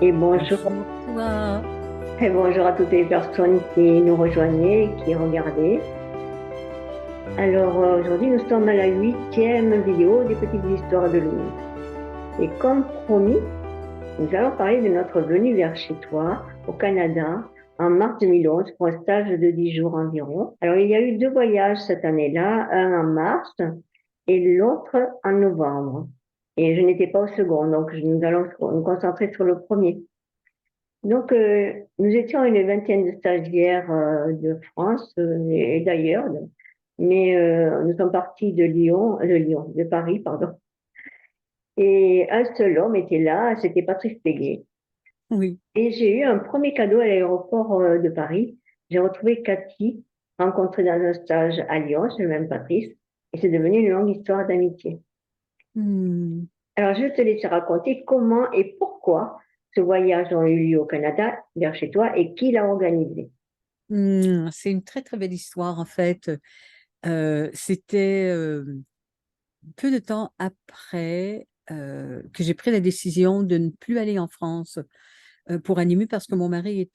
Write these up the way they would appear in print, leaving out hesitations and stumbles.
Et bonjour, Bonjour toi. et bonjour à toutes les personnes qui nous rejoignaient, qui regardaient. Alors aujourd'hui, nous sommes à la huitième vidéo des petites histoires de Louise. Et comme promis, nous allons parler de notre venue vers chez toi, au Canada, en mars 2011, pour un stage de 10 jours environ. Alors il y a eu deux voyages cette année-là, un en mars et l'autre en novembre. Et je n'étais pas au second, donc nous allons nous concentrer sur le premier. Donc, nous étions une vingtaine de stagiaires de France et d'ailleurs, mais nous sommes partis de Paris, pardon. Et un seul homme était là, c'était Patrice Péguet. Oui. Et j'ai eu un premier cadeau à l'aéroport de Paris. J'ai retrouvé Cathy, rencontrée dans un stage à Lyon, c'est le même Patrice, et c'est devenu une longue histoire d'amitié. Hmm. Alors, je vais te laisser raconter comment et pourquoi ce voyage a eu lieu au Canada, vers chez toi, et qui l'a organisé. C'est une très très belle histoire en fait. C'était peu de temps après que j'ai pris la décision de ne plus aller en France pour animer parce que mon mari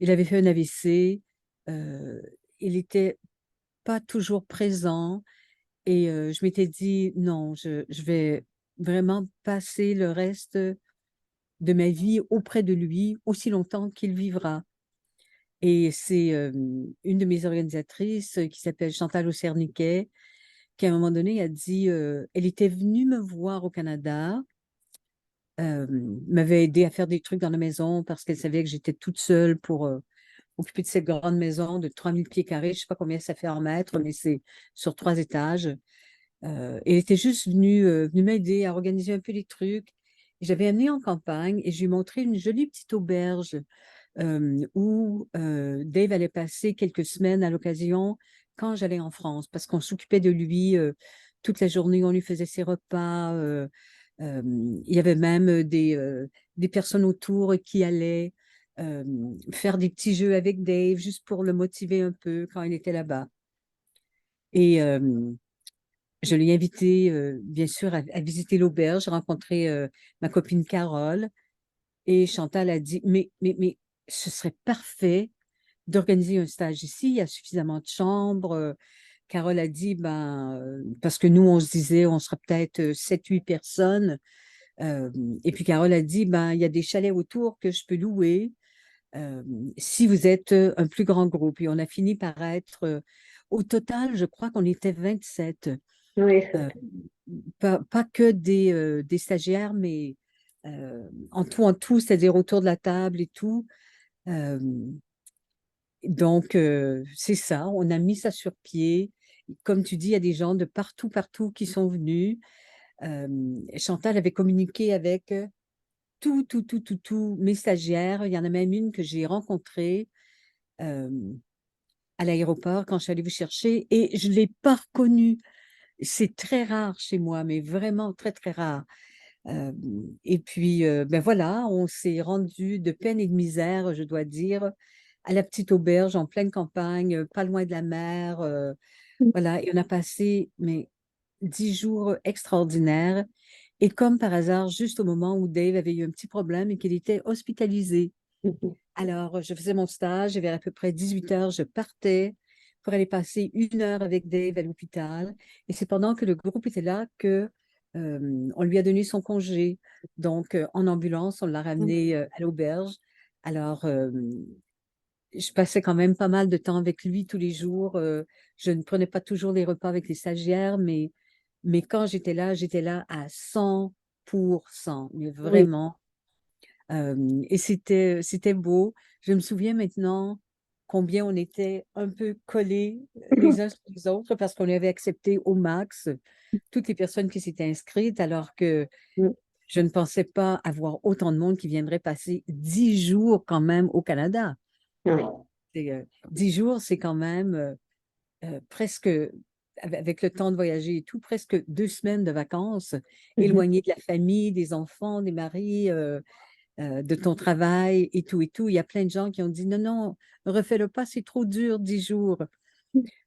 il avait fait un AVC, euh, il était pas toujours présent et je m'étais dit non, je vais vraiment passer le reste de ma vie auprès de lui aussi longtemps qu'il vivra. Et c'est une de mes organisatrices qui s'appelle Chantal Aucerniquet, qui à un moment donné a dit, elle était venue me voir au Canada, m'avait aidé à faire des trucs dans la maison parce qu'elle savait que j'étais toute seule pour occuper de cette grande maison de 3 000 pieds carrés. Je ne sais pas combien ça fait en mètres, mais c'est sur 3 étages. Elle était juste venue m'aider à organiser un peu les trucs. J'avais amené en campagne et je lui ai montré une jolie petite auberge où Dave allait passer quelques semaines à l'occasion quand j'allais en France, parce qu'on s'occupait de lui toute la journée, on lui faisait ses repas. Euh, il y avait même des personnes autour qui allaient euh, faire des petits jeux avec Dave, juste pour le motiver un peu quand il était là-bas. Et je l'ai invité, bien sûr, à visiter l'auberge. J'ai rencontré ma copine Carole et Chantal a dit, mais, ce serait parfait d'organiser un stage ici. Il y a suffisamment de chambres. Carole a dit, ben, parce que nous, on se disait, on sera peut-être 7, 8 personnes. Euh, et puis Carole a dit, ben, il y a des chalets autour que je peux louer euh, si vous êtes un plus grand groupe. Et on a fini par être, au total, je crois qu'on était 27. Oui, Euh, pas que des stagiaires, mais en tout, c'est-à-dire autour de la table et tout. Euh, donc, c'est ça, on a mis ça sur pied. Comme tu dis, il y a des gens de partout, partout qui sont venus. Euh, Chantal avait communiqué avec tous mes stagiaires. Il y en a même une que j'ai rencontrée euh, à l'aéroport quand je suis allée vous chercher et je ne l'ai pas reconnue. C'est très rare chez moi, mais vraiment très, très rare. Euh, et puis, ben voilà, on s'est rendu de peine et de misère, je dois dire, à la petite auberge en pleine campagne, pas loin de la mer. Voilà, et on a passé 10 jours extraordinaires. Et comme par hasard, juste au moment où Dave avait eu un petit problème et qu'il était hospitalisé. Alors, je faisais mon stage et vers à peu près 18 heures, je partais pour aller passer 1 heure avec Dave à l'hôpital. Et c'est pendant que le groupe était là que on lui a donné son congé. Donc, en ambulance, on l'a ramené à l'auberge. Alors, je passais quand même pas mal de temps avec lui tous les jours. Je ne prenais pas toujours les repas avec les stagiaires, mais quand j'étais là à 100%. Mais oui. vraiment. Et c'était beau. Je me souviens maintenant combien on était un peu collés les uns sur les autres parce qu'on avait accepté au max toutes les personnes qui s'étaient inscrites, alors que je ne pensais pas avoir autant de monde qui viendrait passer 10 jours quand même au Canada. Oui. 10 jours, c'est quand même presque, avec le temps de voyager et tout, presque 2 semaines de vacances, éloigné de la famille, des enfants, des maris. De ton travail et tout et tout. Il y a plein de gens qui ont dit non, non, refais-le pas, c'est trop dur, 10 jours.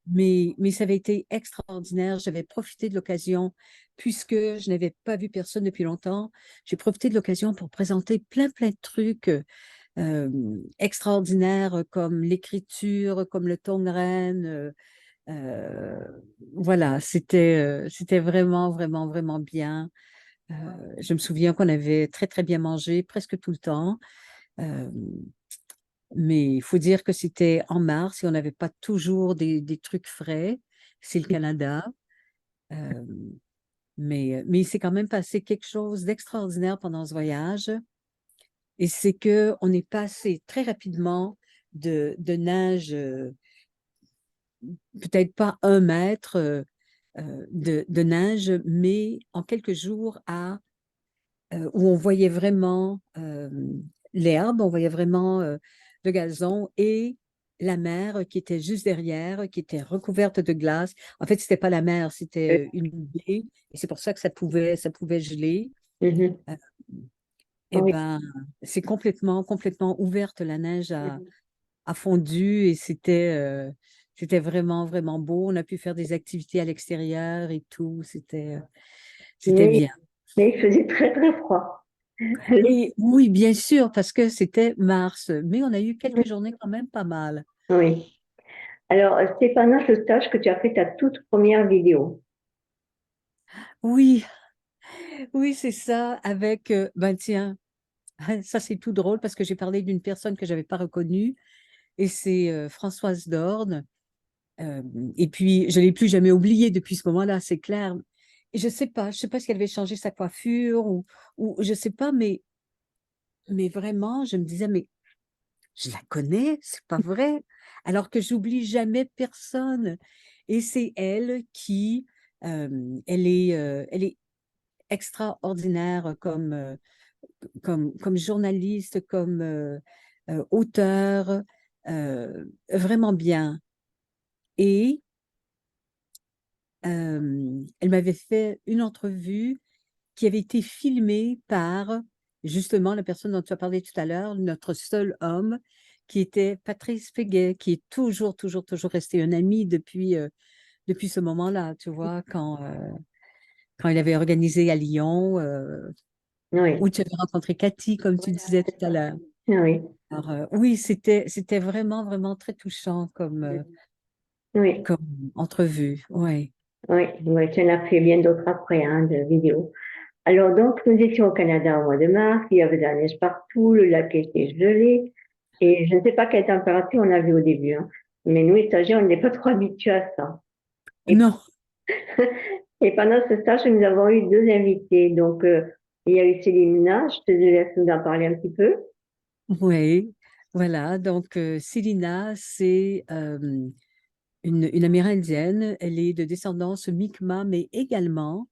Mais ça avait été extraordinaire. J'avais profité de l'occasion, puisque je n'avais pas vu personne depuis longtemps. J'ai profité de l'occasion pour présenter plein de trucs extraordinaires comme l'écriture, comme le tongren. Euh, voilà, c'était vraiment bien. Euh, je me souviens qu'on avait très bien mangé presque tout le temps. Euh, mais il faut dire que c'était en mars et on n'avait pas toujours des trucs frais. C'est le Canada. Euh, mais il s'est quand même passé quelque chose d'extraordinaire pendant ce voyage. Et c'est qu'on est passé très rapidement de neige, peut-être pas 1 mètre de neige, mais en quelques jours où on voyait vraiment l'herbe, on voyait vraiment le gazon et la mer qui était juste derrière, qui était recouverte de glace. En fait, c'était pas la mer, c'était une baie, et c'est pour ça que ça pouvait geler. Mhm. Euh, Ah eh oui. ben, c'est complètement ouverte, la neige a fondu et c'était vraiment beau. On a pu faire des activités à l'extérieur et tout. C'était Mais, bien. mais il faisait très froid. Et oui, bien sûr, parce que c'était mars, mais on a eu quelques journées quand même pas mal. Oui. Alors, c'est pendant ce stage que tu as fait ta toute première vidéo. Oui, oui, c'est ça, avec, ben tiens, ça c'est tout drôle parce que j'ai parlé d'une personne que j'avais pas reconnue et c'est Françoise Dorn. Euh, et puis, je l'ai plus jamais oubliée depuis ce moment-là, c'est clair. Et je sais pas si elle avait changé sa coiffure ou je sais pas, mais vraiment, je me disais, mais je la connais, c'est pas vrai. Alors que j'oublie jamais personne. Et c'est elle qui, elle est extraordinaire comme journaliste, comme auteur, vraiment bien. Et elle m'avait fait une entrevue qui avait été filmée par justement la personne dont tu as parlé tout à l'heure, notre seul homme, qui était Patrice Féguet, qui est toujours resté un ami depuis ce moment-là, tu vois, quand il avait organisé à Lyon, Oui. où tu avais rencontré Cathy, comme tu disais tout à l'heure. Oui. Alors, oui, c'était vraiment très touchant Oui. comme entrevue. Ouais. Oui. Oui. Tu en as fait bien d'autres après, hein, de vidéos. Alors, donc, nous étions au Canada au mois de mars. Il y avait de la neige partout. Le lac était gelé. Et je ne sais pas quelle température on avait au début, hein. Mais nous, les stagiaires, on n'est pas trop habitués à ça. Et, Non, et pendant ce stage, nous avons eu deux invités. Donc, il y a eu Céline, je te laisse nous en parler un petit peu. oui. Voilà, donc Célina, c'est une Amérindienne. Elle est de descendance Mi'kmaq, mais également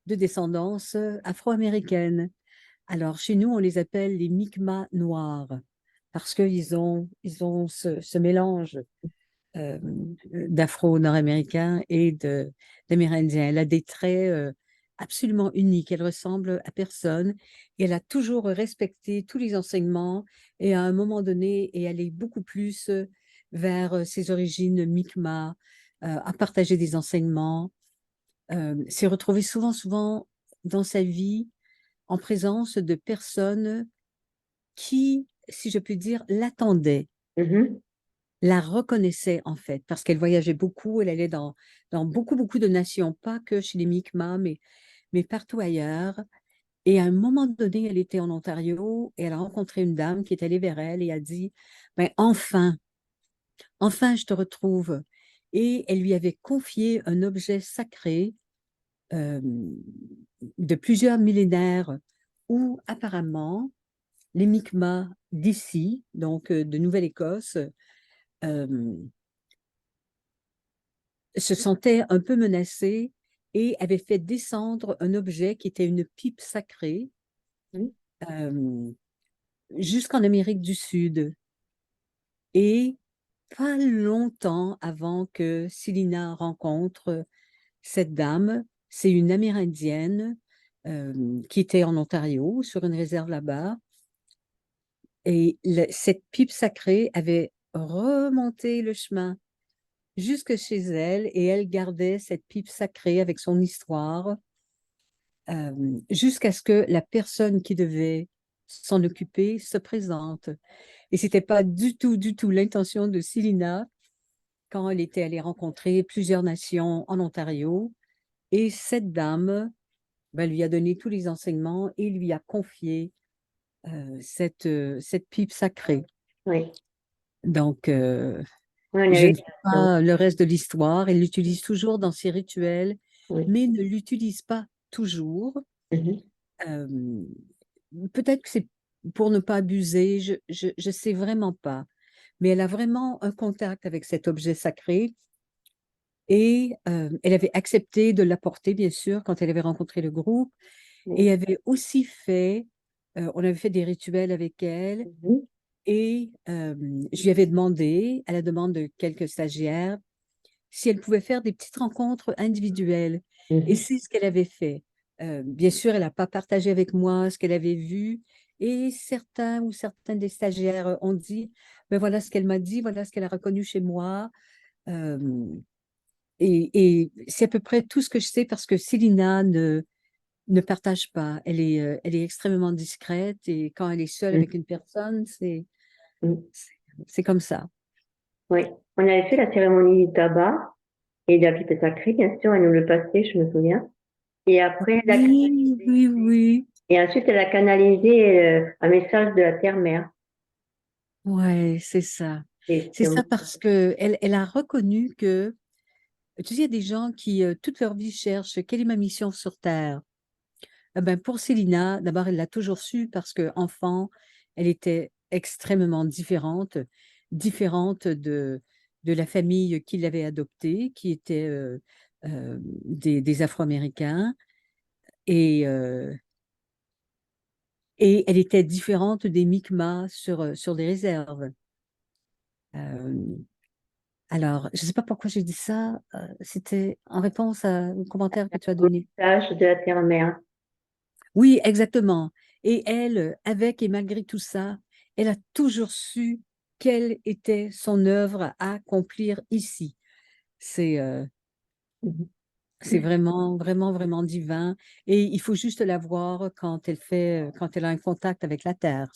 de descendance afro-américaine. Alors, chez nous, on les appelle les Mi'kmaq noirs parce ils ont ce mélange euh, d'afro-nord-américains et d'amérindiens. Elle a des traits absolument uniques. Elle ressemble à personne et elle a toujours respecté tous les enseignements et à un moment donné est allée beaucoup plus vers ses origines Mi'kmaq, à partager des enseignements, s'est retrouvée souvent dans sa vie en présence de personnes qui, si je puis dire, l'attendaient, Mhm. la reconnaissaient en fait, parce qu'elle voyageait beaucoup, elle allait dans beaucoup de nations, pas que chez les Mi'kmaq, mais partout ailleurs. Et à un moment donné, elle était en Ontario et elle a rencontré une dame qui est allée vers elle et a dit, ben, enfin, je te retrouve. Et elle lui avait confié un objet sacré euh, de plusieurs millénaires où apparemment les Mi'kmaq d'ici, donc de Nouvelle-Écosse, euh, se sentaient un peu menacés et avaient fait descendre un objet qui était une pipe sacrée euh, jusqu'en Amérique du Sud. Et pas longtemps avant que Célina rencontre cette dame, c'est une Amérindienne qui était en Ontario, sur une réserve là-bas. Et cette pipe sacrée avait remonté le chemin jusque chez elle et elle gardait cette pipe sacrée avec son histoire jusqu'à ce que la personne qui devait s'en occuper se présente. Et c'était pas du tout l'intention de Célina quand elle était allée rencontrer plusieurs nations en Ontario. Et cette dame ben, lui a donné tous les enseignements et lui a confié cette pipe sacrée. Oui, Donc, on a je eu ne de sais la chance. pas le reste de l'histoire. Elle l'utilise toujours dans ses rituels, Oui. mais ne l'utilise pas toujours. Mhm. Euh, Peut-être que c'est pour ne pas abuser, je sais vraiment pas. Mais elle a vraiment un contact avec cet objet sacré et elle avait accepté de l'apporter, bien sûr, quand elle avait rencontré le groupe. Et Oui. avait aussi fait, on avait fait des rituels avec elle Mhm. et je lui avais demandé, à la demande de quelques stagiaires, si elle pouvait faire des petites rencontres individuelles. Et Mhm. c'est ce qu'elle avait fait. Bien sûr, elle n'a pas partagé avec moi ce qu'elle avait vu. Et certains ou certaines des stagiaires ont dit, ben voilà ce qu'elle m'a dit, voilà ce qu'elle a reconnu chez moi. Euh, et c'est à peu près tout ce que je sais parce que Célina ne partage pas. Elle est extrêmement discrète et quand elle est seule avec Mhm. une personne, Mhm. c'est c'est comme ça. Oui, on avait fait la cérémonie du tabac et de la pipe sacrée, bien sûr, elle nous le passait, je me souviens. Et après, elle a Oui, canalisé. oui, oui. Et ensuite, elle a canalisé un message de la Terre-Mère. Ouais, c'est ça. Et C'est ça parce que elle a reconnu que, tu sais, il y a des gens qui, toute leur vie, cherchent quelle est ma mission sur Terre. Eh ben, pour Célina, d'abord, elle l'a toujours su parce qu'enfant, elle était extrêmement différente, différente de la famille qui l'avait adoptée, qui était des Afro-Américains. Et, euh, et elle était différente des Mi'kmaq sur les réserves. Euh, alors, je ne sais pas pourquoi j'ai dit ça. C'était en réponse au commentaire que tu as au donné. message de la Terre-Mère. Oui, exactement. Et elle, avec et malgré tout ça, elle a toujours su quelle était son œuvre à accomplir ici. C'est Mhm. c'est vraiment, vraiment, vraiment divin. Et il faut juste la voir quand elle fait, quand elle a un contact avec la terre.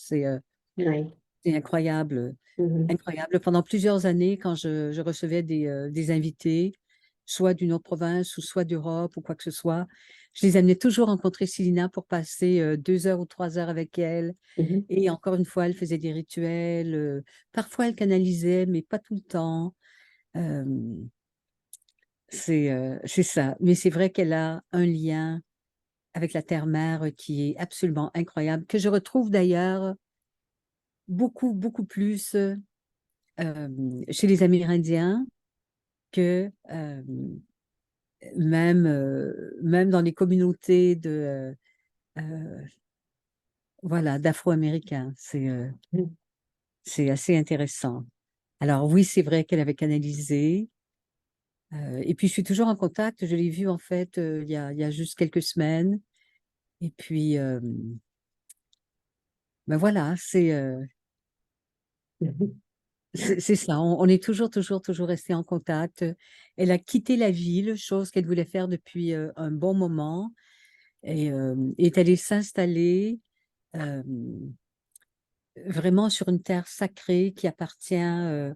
Oui. C'est incroyable, Mhm. incroyable. Pendant plusieurs années, quand je recevais des invités, soit d'une autre province ou soit d'Europe ou quoi que ce soit, je les amenais toujours rencontrer Célina pour passer 2 heures ou 3 heures avec elle. Mhm. Et encore une fois, elle faisait des rituels. Parfois, elle canalisait, mais pas tout le temps. Euh, c'est ça. Mais c'est vrai qu'elle a un lien avec la terre-mère qui est absolument incroyable, que je retrouve d'ailleurs beaucoup, beaucoup plus chez les Amérindiens que même dans les communautés euh, voilà, d'Afro-Américains. C'est assez intéressant. Alors oui, c'est vrai qu'elle avait canalisé. Et puis je suis toujours en contact. Je l'ai vue en fait il y a juste quelques semaines. Et puis ben voilà, Mhm. c'est ça. On est toujours, toujours, toujours resté en contact. Elle a quitté la ville, chose qu'elle voulait faire depuis un bon moment, et est allée s'installer euh, vraiment sur une terre sacrée qui appartient à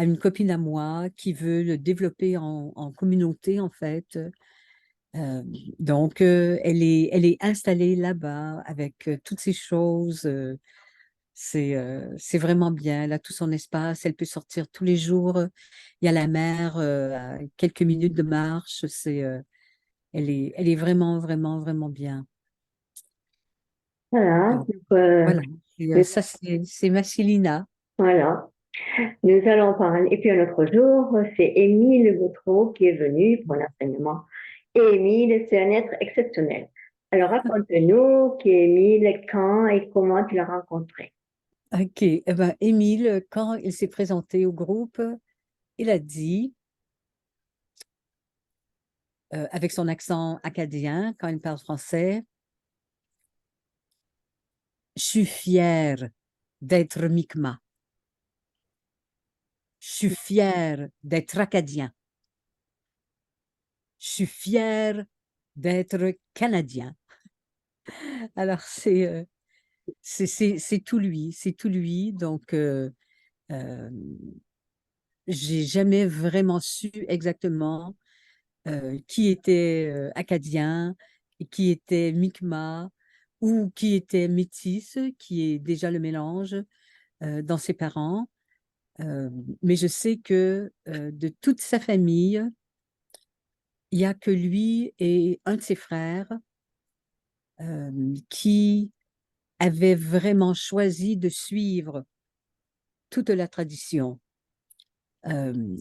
une copine à moi qui veut le développer en communauté, en fait. Euh, donc, elle est installée là-bas avec toutes ces choses. C'est vraiment bien. Elle a tout son espace. Elle peut sortir tous les jours. Il y a la mer à quelques minutes de marche. Elle est vraiment, vraiment, vraiment bien. Voilà. Donc, Donc, voilà. Et, nous- ça, c'est Massilina. voilà. Nous allons parler. Et puis un autre jour, c'est Émile Gautreau qui est venu pour l'enseignement. Et Émile, c'est un être exceptionnel. Alors raconte-nous qui est Émile, quand et comment tu l'as rencontré. OK. Eh ben, Émile, quand il s'est présenté au groupe, il a dit, avec son accent acadien, quand il parle français, je suis fier d'être Mi'kmaq. Je suis fière d'être acadien. Je suis fière d'être canadien. Alors, c'est tout lui, c'est tout lui. Donc, j'ai jamais vraiment su exactement qui était acadien, et qui était Mi'kmaq ou qui était métisse, qui est déjà le mélange dans ses parents. Euh, mais je sais que de toute sa famille, il n'y a que lui et un de ses frères qui avaient vraiment choisi de suivre toute la tradition.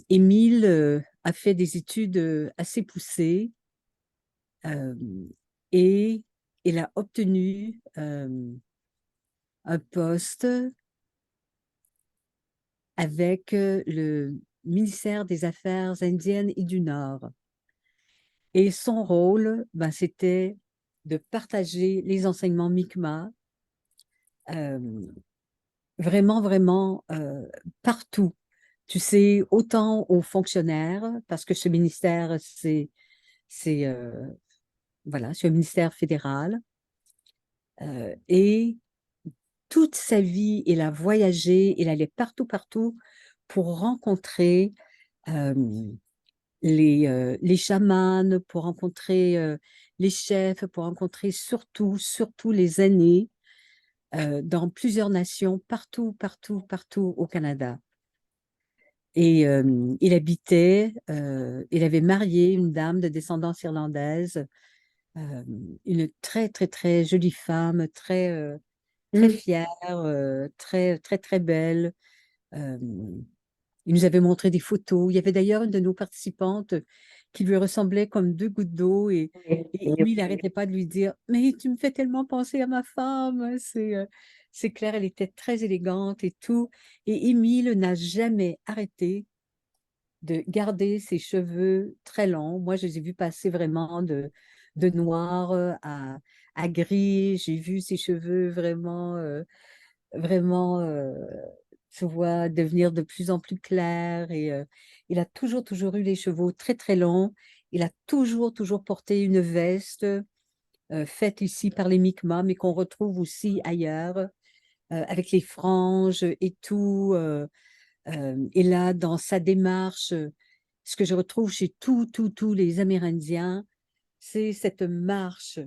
Émile a fait des études assez poussées euh, et il a obtenu un poste avec le ministère des Affaires indiennes et du Nord. Et son rôle, ben, c'était de partager les enseignements Mi'kmaq euh, vraiment, vraiment partout. Tu sais, autant aux fonctionnaires, parce que ce ministère, c'est voilà, c'est un ministère fédéral. Et toute sa vie, il a voyagé, il allait partout, partout pour rencontrer euh, les chamans, pour rencontrer les chefs, pour rencontrer surtout, surtout les aînés dans plusieurs nations, partout, partout, partout au Canada. Et il avait marié une dame de descendance irlandaise, euh, une très, très, très jolie femme, très, très Mm. fière, très, très, très belle. Euh, il nous avait montré des photos. Il y avait d'ailleurs une de nos participantes qui lui ressemblait comme deux gouttes d'eau Oui, et lui, il n'arrêtait pas de lui dire, mais tu me fais tellement penser à ma femme. C'est clair, elle était très élégante et tout. Et Émile n'a jamais arrêté de garder ses cheveux très longs. Moi, je les ai vus passer vraiment de noir à gris. J'ai vu ses cheveux vraiment, vraiment, tu vois, devenir de plus en plus clairs. Et il a toujours, toujours eu les cheveux très, très longs. Il a toujours, toujours porté une veste faite ici par les Mi'kmaq, mais qu'on retrouve aussi ailleurs, avec les franges et tout. Et là, dans sa démarche, ce que je retrouve chez tous les Amérindiens, c'est cette marche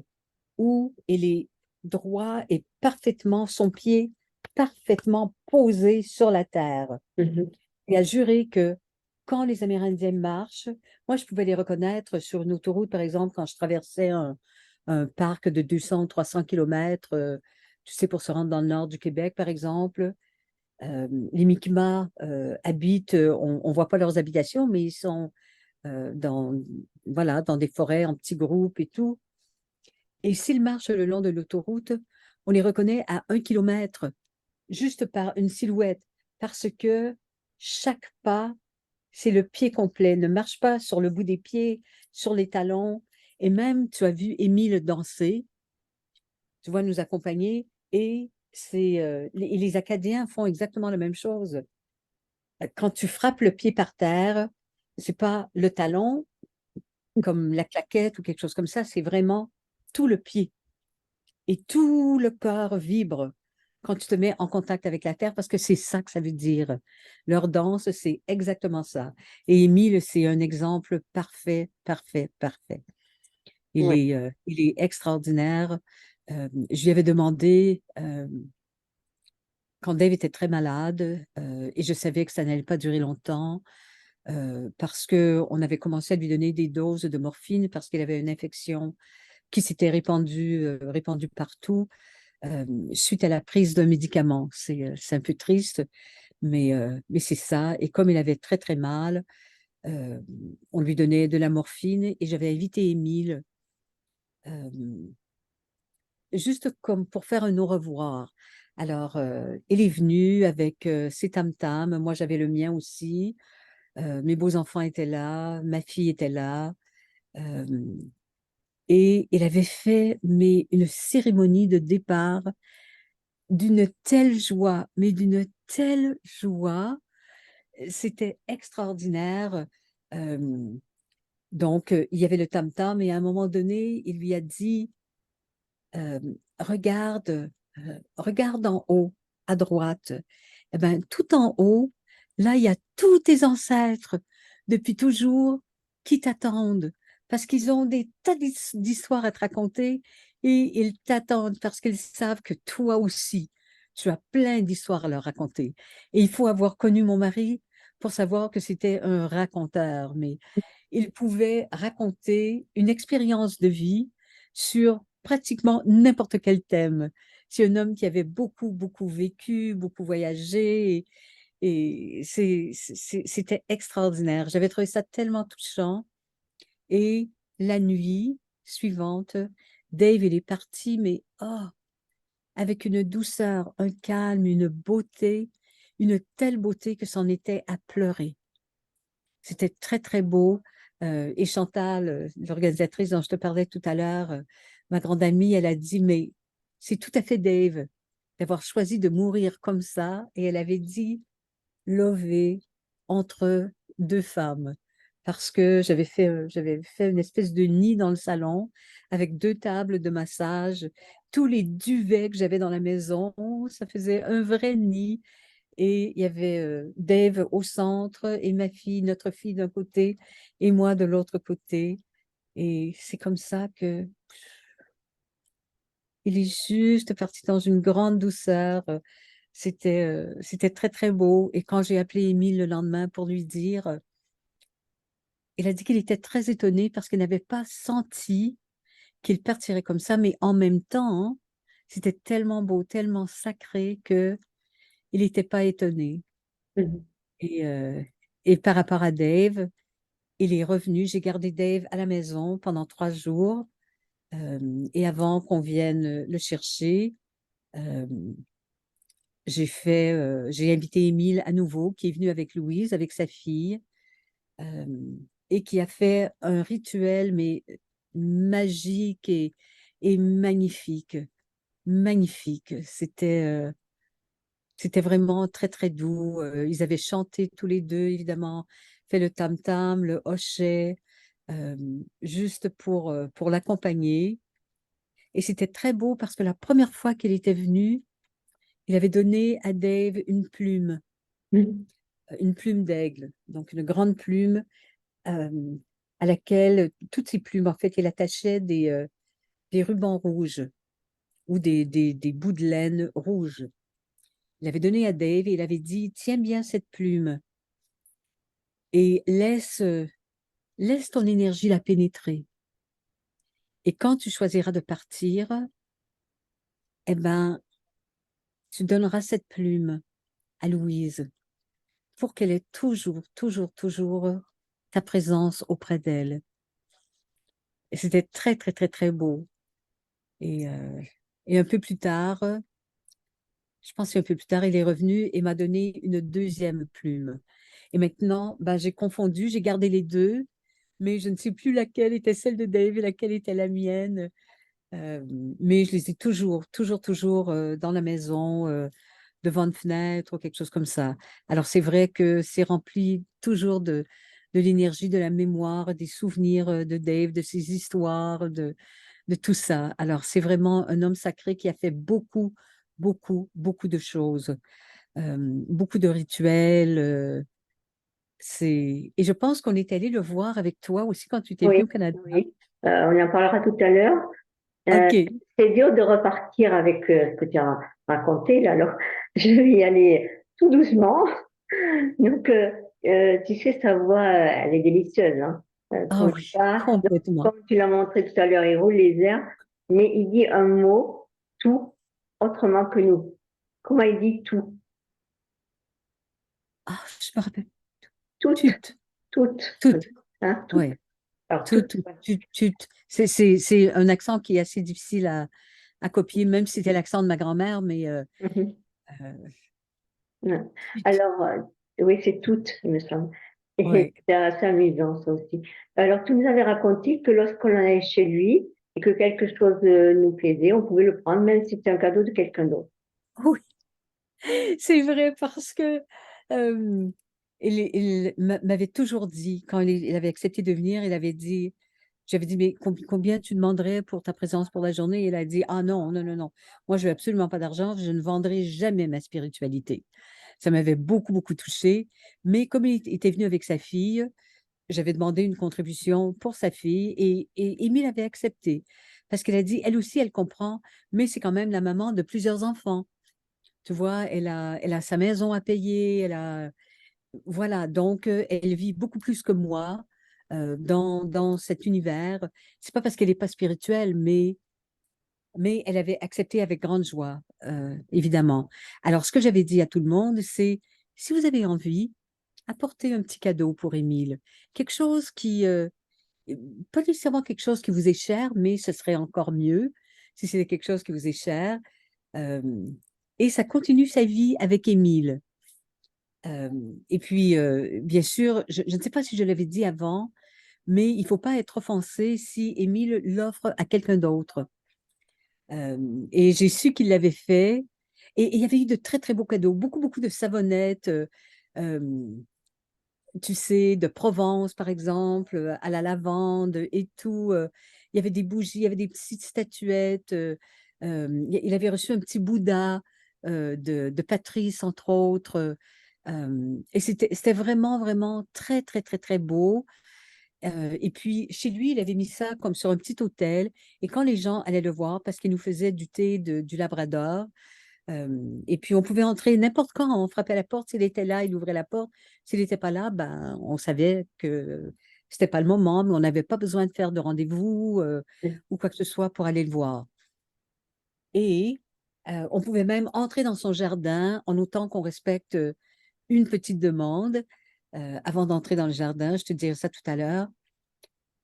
où il est droit et parfaitement, son pied parfaitement posé sur la terre. Mhm. Et a juré que quand les Amérindiens marchent, moi, je pouvais les reconnaître sur une autoroute, par exemple, quand je traversais un parc de 200 300 kilomètres, tu sais, pour se rendre dans le nord du Québec, par exemple. Les Mi'kmaq habitent, on ne voit pas leurs habitations, mais ils sont dans, voilà, dans des forêts en petits groupes et tout. Et s'ils marchent le long de l'autoroute, on les reconnaît à 1 kilomètre, juste par une silhouette, parce que chaque pas, c'est le pied complet, ne marche pas sur le bout des pieds, sur les talons. Et même, tu as vu Émile danser, tu vois, nous accompagner, et les Acadiens font exactement la même chose. Quand tu frappes le pied par terre, c'est pas le talon, comme la claquette ou quelque chose comme ça, c'est vraiment tout le pied. Et tout le corps vibre quand tu te mets en contact avec la terre, parce que c'est ça que ça veut dire. Leur danse, c'est exactement ça. Et Émile, c'est un exemple parfait, parfait, parfait. Ouais. Il est extraordinaire. Je lui avais demandé, quand Dave était très malade, et je savais que ça n'allait pas durer longtemps, parce qu'on avait commencé à lui donner des doses de morphine parce qu'il avait une infection qui s'était répandue partout suite à la prise d'un médicament. C'est un peu triste, mais c'est ça. Et comme il avait très, très mal, euh, on lui donnait de la morphine et j'avais invité Émile euh, juste comme pour faire un au revoir. Alors, il est venu avec ses tam-tams. Moi, j'avais le mien aussi. Mes beaux-enfants étaient là, ma fille était là. euh, et il avait fait mais une cérémonie de départ d'une telle joie, mais d'une telle joie. c'était extraordinaire. Euh, donc, il y avait le tam-tam et à un moment donné, il lui a dit, euh, regarde, regarde en haut, à droite. Eh ben, tout en haut, là, il y a tous tes ancêtres depuis toujours qui t'attendent parce qu'ils ont des tas d'histoires à te raconter et ils t'attendent parce qu'ils savent que toi aussi, tu as plein d'histoires à leur raconter. Et il faut avoir connu mon mari pour savoir que c'était un raconteur, mais il pouvait raconter une expérience de vie sur pratiquement n'importe quel thème. C'est un homme qui avait beaucoup, beaucoup vécu, beaucoup voyagé, et c'était extraordinaire. J'avais trouvé ça tellement touchant. Et la nuit suivante, Dave, il est parti, mais avec une douceur, un calme, une telle beauté que c'en était à pleurer. C'était très, très beau. Et Chantal, l'organisatrice dont je te parlais tout à l'heure, ma grande amie, elle a dit, mais c'est tout à fait Dave d'avoir choisi de mourir comme ça. Et elle avait dit, lever entre deux femmes. Parce que j'avais fait une espèce de nid dans le salon avec deux tables de massage, tous les duvets que j'avais dans la maison, ça faisait un vrai nid. Et il y avait Dave au centre et ma fille, notre fille d'un côté et moi de l'autre côté. Et c'est comme ça que il est juste parti dans une grande douceur. C'était très, très beau. Et quand j'ai appelé Émile le lendemain pour lui dire, il a dit qu'il était très étonné parce qu'il n'avait pas senti qu'il partirait comme ça, mais en même temps, hein, c'était tellement beau, tellement sacré que il n'était pas étonné. Mhm. Et, euh, et par rapport à Dave, il est revenu. J'ai gardé Dave à la maison pendant 3 jours. Et avant qu'on vienne le chercher, euh, j'ai invité Émile à nouveau, qui est venu avec Louise, avec sa fille, euh, et qui a fait un rituel, mais magique et magnifique. Magnifique. C'était vraiment très, très doux. Ils avaient chanté tous les deux, évidemment, fait le tam-tam, le hochet, euh, juste pour l'accompagner. Et c'était très beau parce que la première fois qu'il était venu, il avait donné à Dave Mhm. une plume d'aigle, donc une grande plume euh, à laquelle, toutes ces plumes, en fait, il attachait des rubans rouges ou des bouts de laine rouges. Il avait donné à Dave et il avait dit, tiens bien cette plume et laisse ton énergie la pénétrer. Et quand tu choisiras de partir, eh ben, tu donneras cette plume à Louise pour qu'elle ait toujours, toujours, toujours ta présence auprès d'elle. Et c'était très, très, très, très beau. Et, euh, et un peu plus tard, je pense qu'un peu plus tard, il est revenu et m'a donné une deuxième plume. Et maintenant, ben, j'ai confondu, j'ai gardé les deux, mais je ne sais plus laquelle était celle de Dave et laquelle était la mienne. Euh, mais je les ai toujours, toujours, toujours dans la maison, devant une fenêtre ou quelque chose comme ça. Alors c'est vrai que c'est rempli toujours de l'énergie, de la mémoire, des souvenirs de Dave, de ses histoires, de tout ça. Alors c'est vraiment un homme sacré qui a fait beaucoup, beaucoup, beaucoup de choses, beaucoup de rituels. Et je pense qu'on est allé le voir avec toi aussi quand tu étais Oui, venu au Canada. oui. On en parlera tout à l'heure. Euh, OK. c'est dur de repartir avec ce que tu as raconté là. Alors, je vais y aller tout doucement. Donc, tu sais, sa voix, elle est délicieuse, hein. Ah Comme oui, ça, donc, complètement. comme tu l'as montré tout à l'heure, il roule les airs, mais il dit un mot, tout, autrement que nous. Comment il dit tout? Ah, je me rappelle. Toutes, Tut, toutes, tut, hein, toutes. ouais. Alors, Tut, toutes. tut, tut, tut. C'est un accent qui est assez difficile à copier, même si c'était l'accent de ma grand-mère, mais Mhm. euh, Ouais. tut, Alors, oui, c'est toutes, il me semble. Et ouais. c'est assez amusant, ça aussi. Alors, tu nous avais raconté que lorsqu'on allait chez lui et que quelque chose nous plaisait, on pouvait le prendre, même si c'était un cadeau de quelqu'un d'autre. Oui, c'est vrai parce que euh, m'avait toujours dit, quand il avait accepté de venir, il avait dit, j'avais dit, mais combien tu demanderais pour ta présence pour la journée? Il a dit, ah non, non, non, non. Moi, je veux absolument pas d'argent. Je ne vendrai jamais ma spiritualité. Ça m'avait beaucoup, beaucoup touchée. Mais comme il était venu avec sa fille, j'avais demandé une contribution pour sa fille et Émile avait accepté. Parce qu'elle a dit, elle aussi, elle comprend, mais c'est quand même la maman de plusieurs enfants. Tu vois, elle a sa maison à payer, voilà, donc elle vit beaucoup plus que moi dans cet univers. C'est pas parce qu'elle n'est pas spirituelle, mais elle avait accepté avec grande joie, évidemment. Alors, ce que j'avais dit à tout le monde, c'est, si vous avez envie, apportez un petit cadeau pour Émile. Quelque chose pas nécessairement quelque chose qui vous est cher, mais ce serait encore mieux si c'était quelque chose qui vous est cher. Euh, et ça continue sa vie avec Émile. Et puis, bien sûr, je ne sais pas si je l'avais dit avant, mais il ne faut pas être offensé si Émile l'offre à quelqu'un d'autre. Et j'ai su qu'il l'avait fait. Et il y avait eu de très, très beaux cadeaux, beaucoup, beaucoup de savonnettes, euh, tu sais, de Provence, par exemple, à la lavande et tout. Il y avait des bougies, il y avait des petites statuettes. Il avait reçu un petit Bouddha de Patrice, entre autres. Et c'était vraiment, vraiment très, très, très, très beau. Et puis, chez lui, il avait mis ça comme sur un petit hôtel. Et quand les gens allaient le voir, parce qu'il nous faisait du thé du Labrador, et puis, on pouvait entrer n'importe quand. On frappait à la porte. S'il était là, il ouvrait la porte. S'il n'était pas là, ben, on savait que c'était pas le moment, mais on n'avait pas besoin de faire de rendez-vous ou quoi que ce soit pour aller le voir. Et on pouvait même entrer dans son jardin en autant qu'on respecte une petite demande avant d'entrer dans le jardin. Je te dirai ça tout à l'heure.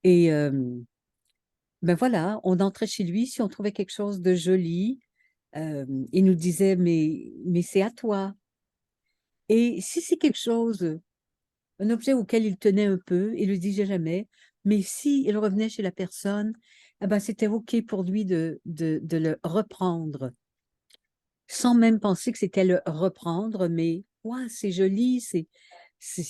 Et ben voilà, on entrait chez lui si on trouvait quelque chose de joli. Il nous disait, mais c'est à toi. Et si c'est quelque chose, un objet auquel il tenait un peu, il ne le disait jamais, mais si il revenait chez la personne, eh ben, c'était OK pour lui de le reprendre, sans même penser que c'était le reprendre, mais ouais, c'est joli, il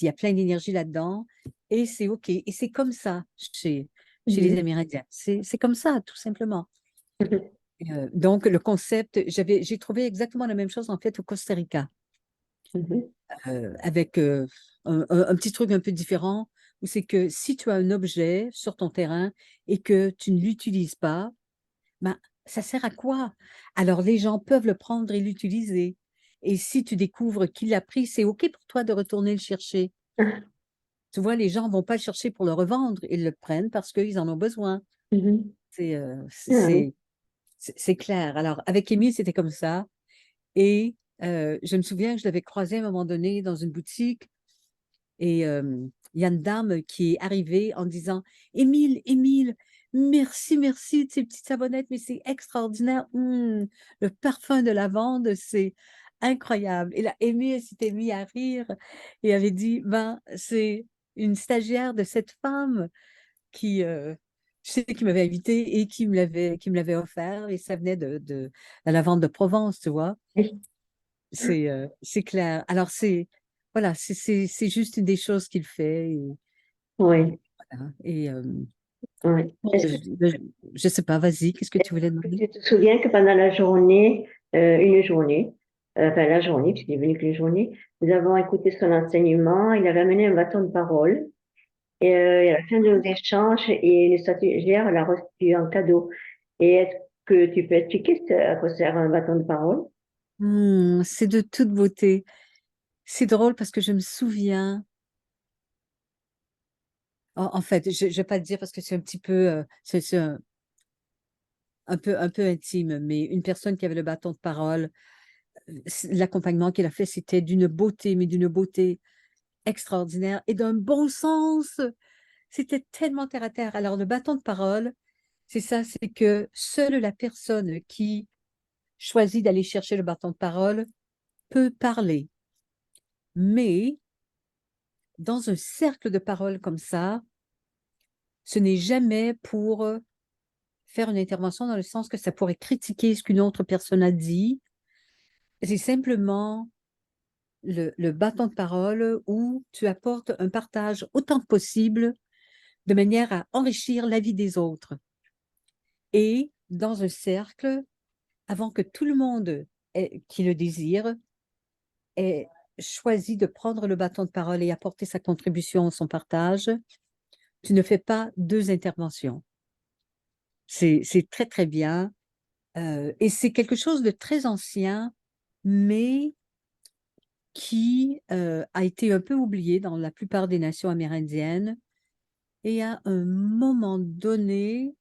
y a plein d'énergie là-dedans, et c'est OK. Et c'est comme ça chez les Mhm. Amérindiens. C'est comme ça, tout simplement. Donc, le concept, j'ai trouvé exactement la même chose en fait au Costa Rica. Mhm. Avec un petit truc un peu différent, où c'est que si tu as un objet sur ton terrain et que tu ne l'utilises pas, ben, ça sert à quoi? Alors, les gens peuvent le prendre et l'utiliser. Et si tu découvres qu'il l'a pris, c'est OK pour toi de retourner le chercher. Tu vois, les gens ne vont pas le chercher pour le revendre, ils le prennent parce qu'ils en ont besoin. Mhm. C'est Ah oui. c'est clair. Alors, avec Émile, c'était comme ça. Et je me souviens que je l'avais croisé à un moment donné dans une boutique. Et il y a une dame qui est arrivée en disant, Émile, Émile, merci, merci de ces petites savonnettes, mais c'est extraordinaire. Le parfum de lavande, c'est incroyable. Et là, Émile s'était mis à rire et avait dit, ben, c'est une stagiaire de cette femme qui, je sais, qui m'avait invité et qui me l'avait offert. Et ça venait de la lavande de Provence, tu vois. Oui. C'est clair. Alors, voilà, c'est juste une des choses qu'il fait. Oui. Voilà. Et Oui. je sais pas, vas-y, qu'est-ce que tu voulais demander? Tu te souviens que pendant la journée, une journée, enfin la journée, puisqu'il est venu qu'une journée, nous avons écouté son enseignement, il avait amené un bâton de parole, et à la fin de nos échanges, et une stagiaire l'a reçu en cadeau. Et est-ce que tu peux expliquer à quoi sert un bâton de parole? C'est de toute beauté. C'est drôle parce que je me souviens, en fait, je ne vais pas te dire parce que c'est un petit peu, c'est un peu intime, mais une personne qui avait le bâton de parole, l'accompagnement qu'il a fait, c'était d'une beauté, mais d'une beauté extraordinaire et d'un bon sens. C'était tellement terre à terre. Alors, le bâton de parole, c'est ça, c'est que seule la personne qui choisit d'aller chercher le bâton de parole peut parler. Mais dans un cercle de parole comme ça, ce n'est jamais pour faire une intervention dans le sens que ça pourrait critiquer ce qu'une autre personne a dit. C'est simplement le bâton de parole où tu apportes un partage autant que possible de manière à enrichir la vie des autres. Et dans un cercle, avant que tout le monde qui le désire ait choisi de prendre le bâton de parole et apporter sa contribution, son partage, tu ne fais pas deux interventions. C'est très, très bien. Et c'est quelque chose de très ancien, mais qui a été un peu oublié dans la plupart des nations amérindiennes. Et à un moment donné,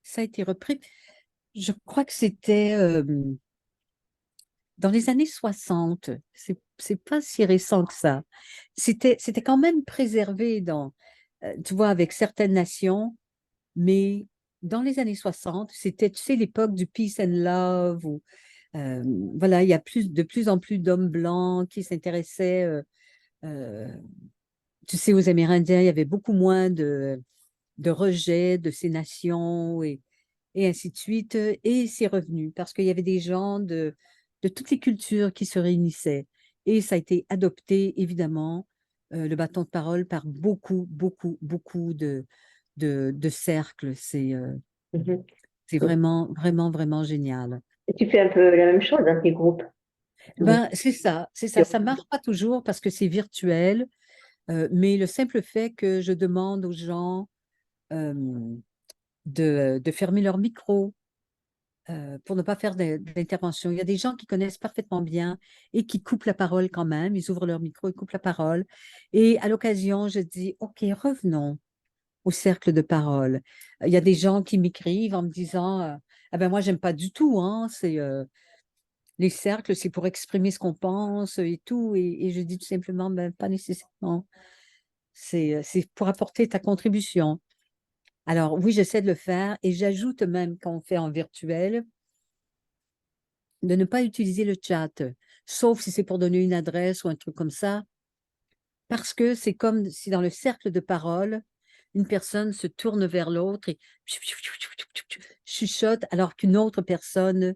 ça a été repris. Je crois que c'était dans les années 60. C'est pas si récent que ça. C'était quand même préservé tu vois, avec certaines nations, mais dans les années 60, c'était, tu sais, l'époque du peace and love, où euh, voilà, il y a de plus en plus d'hommes blancs qui s'intéressaient, euh, tu sais, aux Amérindiens. Il y avait beaucoup moins de rejet de ces nations et ainsi de suite. Et c'est revenu parce qu'il y avait des gens de toutes les cultures qui se réunissaient. Et ça a été adopté, évidemment, le bâton de parole par beaucoup, beaucoup, beaucoup de cercles. Mhm. C'est vraiment, vraiment, vraiment génial. Et tu fais un peu la même chose dans tes groupes. Donc, Ben, c'est ça, c'est ça. Ça marche pas toujours parce que c'est virtuel, mais le simple fait que je demande aux gens euh, de fermer leur micro, pour ne pas faire d'intervention. Il y a des gens qui connaissent parfaitement bien et qui coupent la parole quand même. Ils ouvrent leur micro, ils coupent la parole. Et à l'occasion, je dis, OK, revenons au cercle de parole. Il y a des gens qui m'écrivent en me disant, ah ben moi, j'aime pas du tout, hein, les cercles, c'est pour exprimer ce qu'on pense et tout. Et je dis tout simplement, ben, pas nécessairement. C'est pour apporter ta contribution. Alors oui, j'essaie de le faire et j'ajoute même quand on fait en virtuel, de ne pas utiliser le chat, sauf si c'est pour donner une adresse ou un truc comme ça, parce que c'est comme si dans le cercle de parole, une personne se tourne vers l'autre et chuchote alors qu'une autre personne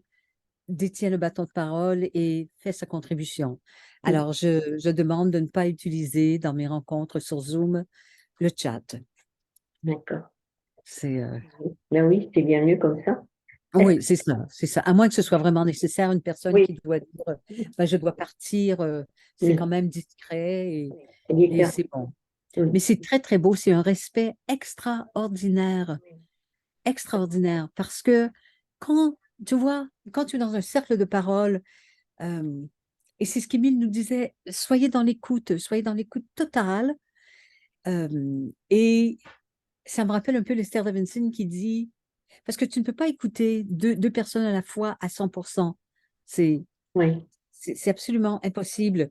détient le bâton de parole et fait sa contribution. Alors, je demande de ne pas utiliser dans mes rencontres sur Zoom le chat. d'accord. C'est Ben oui, c'est bien mieux comme ça. Est-ce- oui, c'est ça, c'est ça. À moins que ce soit vraiment nécessaire, une personne Oui, qui doit dire, ben, je dois partir, c'est quand mm, même discret c'est et différent. c'est bon. Mm. Mais c'est très, très beau. C'est un respect extraordinaire, extraordinaire. Parce que quand, tu vois, quand tu es dans un cercle de parole, euh, et c'est ce qu'Émile nous disait, soyez dans l'écoute totale. Et ça me rappelle un peu Lester Davidson qui dit, parce que tu ne peux pas écouter deux personnes à la fois à 100%. C'est, Oui, c'est absolument impossible.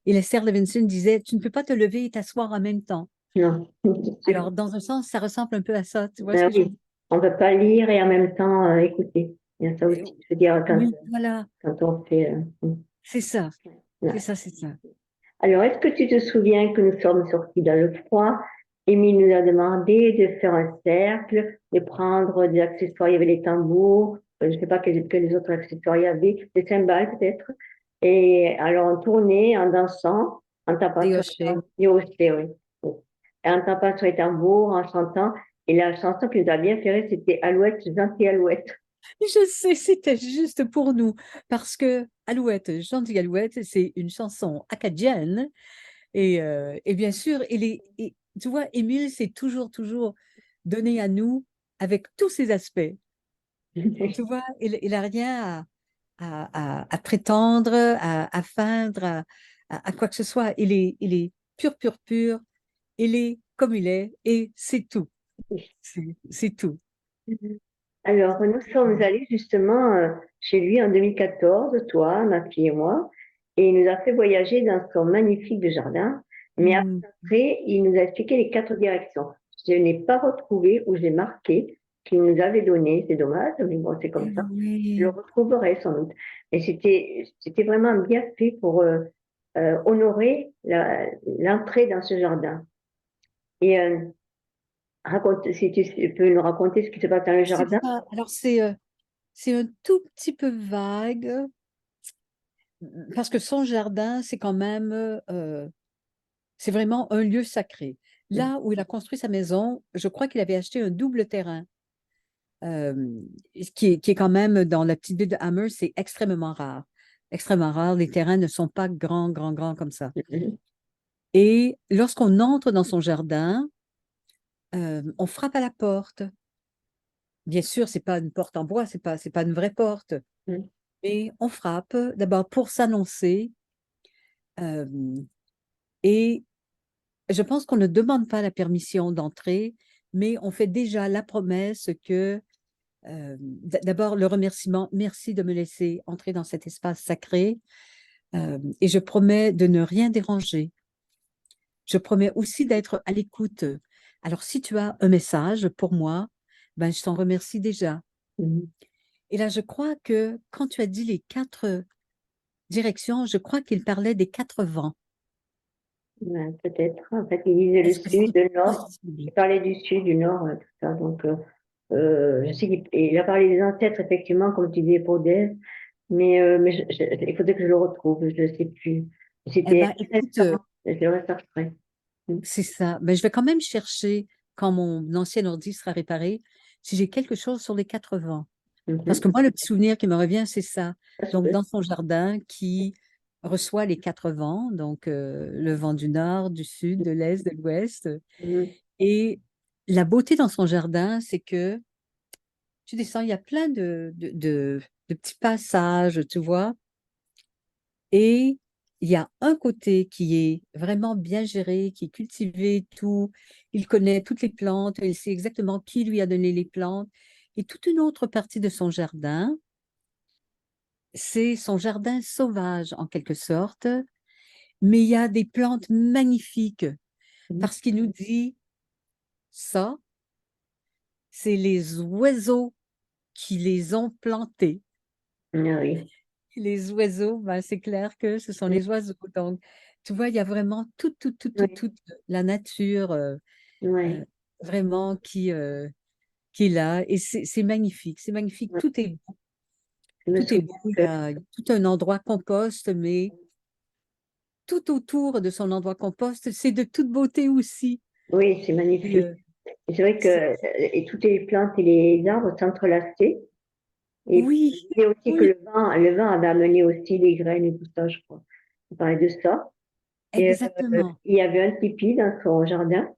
Et Lester Davidson disait, tu ne peux pas te lever et t'asseoir en même temps. non, c'est sûr. Alors, dans un sens, ça ressemble un peu à ça. Tu vois ce Ben que je veux oui, dire? on ne peut pas lire et en même temps écouter. Il y a ça aussi. Euh, Je veux dire, Oui, voilà, quand on fait. c'est ça. C'est Ouais. ça, c'est ça. Alors, est-ce que tu te souviens que nous sommes sortis dans le froid? Émile nous a demandé de faire un cercle, de prendre des accessoires. Il y avait les tambours, je ne sais pas quels autres accessoires il y avait, des cymbales peut-être. Et alors, on tournait en dansant, en tapant Des sur les hochets. tambours, oui. Oui. Et en tapant sur les tambours, en chantant. Et la chanson qui nous a bien fait rire, c'était Alouette, gentille Alouette. Je sais, c'était juste pour nous. Parce que Alouette, Gentille Alouette, c'est une chanson acadienne. Et bien sûr, tu vois, Émile s'est toujours, toujours donné à nous avec tous ses aspects. Tu vois, il a rien à prétendre, à feindre, à quoi que ce soit. Il est pur, pur, pur. Il est comme il est et c'est tout. C'est tout. Alors, nous sommes allés justement chez lui en 2014, toi, ma fille et moi, et il nous a fait voyager dans son magnifique jardin. Mais Mm. après, il nous a expliqué les quatre directions. Je n'ai pas retrouvé où j'ai marqué qu'il nous avait donné. C'est dommage, mais bon, c'est comme Eh ça. Je le oui, retrouverai sans doute. Et c'était vraiment bien fait pour honorer l'entrée dans ce jardin. Et raconte, si tu peux nous raconter ce qui se passe dans le c'est jardin. ça. Alors, c'est un tout petit peu vague. parce que son jardin, c'est quand même, c'est vraiment un lieu sacré. Là où il a construit sa maison, je crois qu'il avait acheté un double terrain, euh, qui est quand même dans la petite ville de Hammer, c'est extrêmement rare. Extrêmement rare. Les terrains ne sont pas grands, grands, grands comme ça. Mhm. Et lorsqu'on entre dans son jardin, on frappe à la porte. Bien sûr, c'est pas une porte en bois, c'est pas une vraie porte. Mhm. Mais on frappe d'abord pour s'annoncer. euh, et je pense qu'on ne demande pas la permission d'entrer, mais on fait déjà la promesse que, d'abord, le remerciement, merci de me laisser entrer dans cet espace sacré, et je promets de ne rien déranger. Je promets aussi d'être à l'écoute. Alors, si tu as un message pour moi, ben, je t'en remercie déjà. Mhm. Et là, je crois que quand tu as dit les 4 directions, je crois qu'il parlait des 4 vents. Ouais, peut-être. En fait, il disait le Est-ce que sud, c'est le nord. possible? Il parlait du sud, du nord, tout ça. Donc, je sais qu'il a parlé des ancêtres, effectivement, comme tu disais, pour Dave. Mais il faudrait que je le retrouve. Je ne sais plus. Eh C'était bien, écoute, récent. Je devrais faire prêt. Mhm. c'est ça. Mais je vais quand même chercher, quand mon ancien ordi sera réparé, si j'ai quelque chose sur les 4 vents. Parce que Mhm. moi, le petit souvenir qui me revient, c'est ça. Ça se Donc, peut. dans son jardin qui reçoit les 4 vents, donc le vent du nord, du sud, de l'est, de l'ouest. Mhm. Et la beauté dans son jardin, c'est que tu descends, il y a plein de petits passages, tu vois. Et il y a un côté qui est vraiment bien géré, qui est cultivé, tout. Il connaît toutes les plantes, il sait exactement qui lui a donné les plantes. Et toute une autre partie de son jardin, c'est son jardin sauvage en quelque sorte, mais il y a des plantes magnifiques Mhm. parce qu'il nous dit ça, c'est les oiseaux qui les ont plantées. Ah oui. Les oiseaux, ben, c'est clair que ce sont Mhm. les oiseaux. Donc, tu vois, il y a vraiment Oui. toute la nature, euh, Ouais. vraiment qui est là. Et c'est magnifique. C'est magnifique. Ouais. Tout est beau. Je me Tout est souviens beau. Il y que a tout un endroit compost, mais tout autour de son endroit compost, c'est de toute beauté aussi. oui, c'est Et, magnifique. Et c'est vrai que c'est- et toutes les plantes et les arbres s'entrelaçaient. Et puis, oui, il disait aussi que oui, le vent avait amené aussi les graines et tout ça, je crois. On parlait de ça. Et exactement. il y avait un tipi dans son jardin.